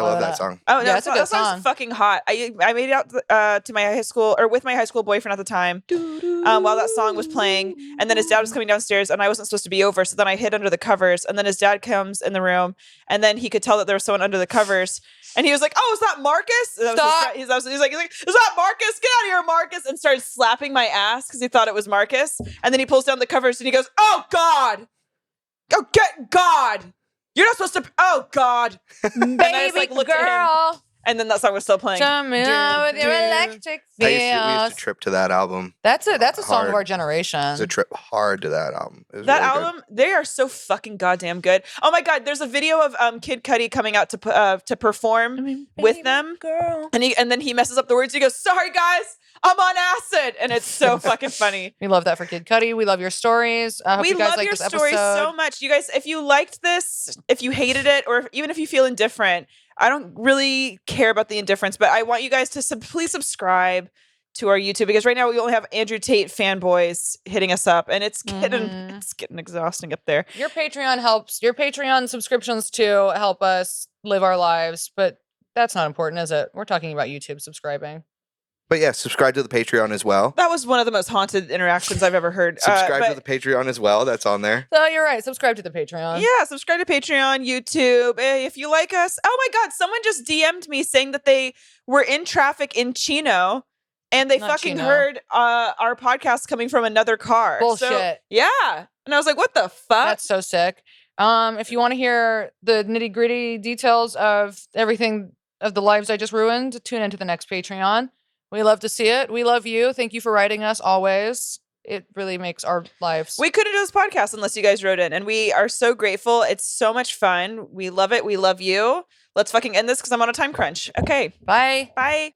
love that song. Oh, no, Yeah, it's a good that song. song's fucking hot. I made it out to my high school, or with my high school boyfriend at the time, while that song was playing. And then his dad was coming downstairs, and I wasn't supposed to be over. So then I hid under the covers. And then his dad comes in the room, and then he could tell that there was someone under the covers. And he was like, "Oh, is that Marcus?" And Stop. He's like, "Is that Marcus? Get out of here, Marcus!" And started slapping my ass because he thought it was Marcus. And then he pulls down the covers and he goes, "Oh God! Oh God! You're not supposed to. Oh God!" And I just, Baby looked at him, girl. and then that song was still playing. Show me with your electric We feels. used to trip to that album. That's a song of Hard. our generation. It was a trip hard to that album. It was That really good. album, they are so fucking goddamn good. Oh my God, there's a video of Kid Cudi coming out to perform with them, girl. and then he messes up the words. He goes, "Sorry guys, I'm on acid," and it's so fucking funny. We love that for Kid Cudi. We love your stories. I hope We you guys love like your this stories episode. so much. You guys, if you liked this, if you hated it, or even if you feel indifferent, I don't really care about the indifference, but I want you guys to please subscribe to our YouTube, because right now we only have Andrew Tate fanboys hitting us up, and it's getting exhausting up there. Your Patreon helps. Your Patreon subscriptions too help us live our lives, but that's not important, is it? We're talking about YouTube subscribing. But yeah, subscribe to the Patreon as well. That was one of the most haunted interactions I've ever heard. Subscribe but- to the Patreon as well. That's on there. So you're right. Subscribe to the Patreon. Yeah, subscribe to Patreon, YouTube. If you like us. Oh my God, someone just DM'd me saying that they were in traffic in Chino and they Not fucking Chino. heard our podcast coming from another car. Bullshit. So, yeah. And I was like, what the fuck? That's so sick. If you want to hear the nitty gritty details of everything of the lives I just ruined, tune into the next Patreon. We love to see it. We love you. Thank you for writing us always. It really makes our lives. We couldn't do this podcast unless you guys wrote in, and we are so grateful. It's so much fun. We love it. We love you. Let's fucking end this because I'm on a time crunch. Okay. Bye. Bye.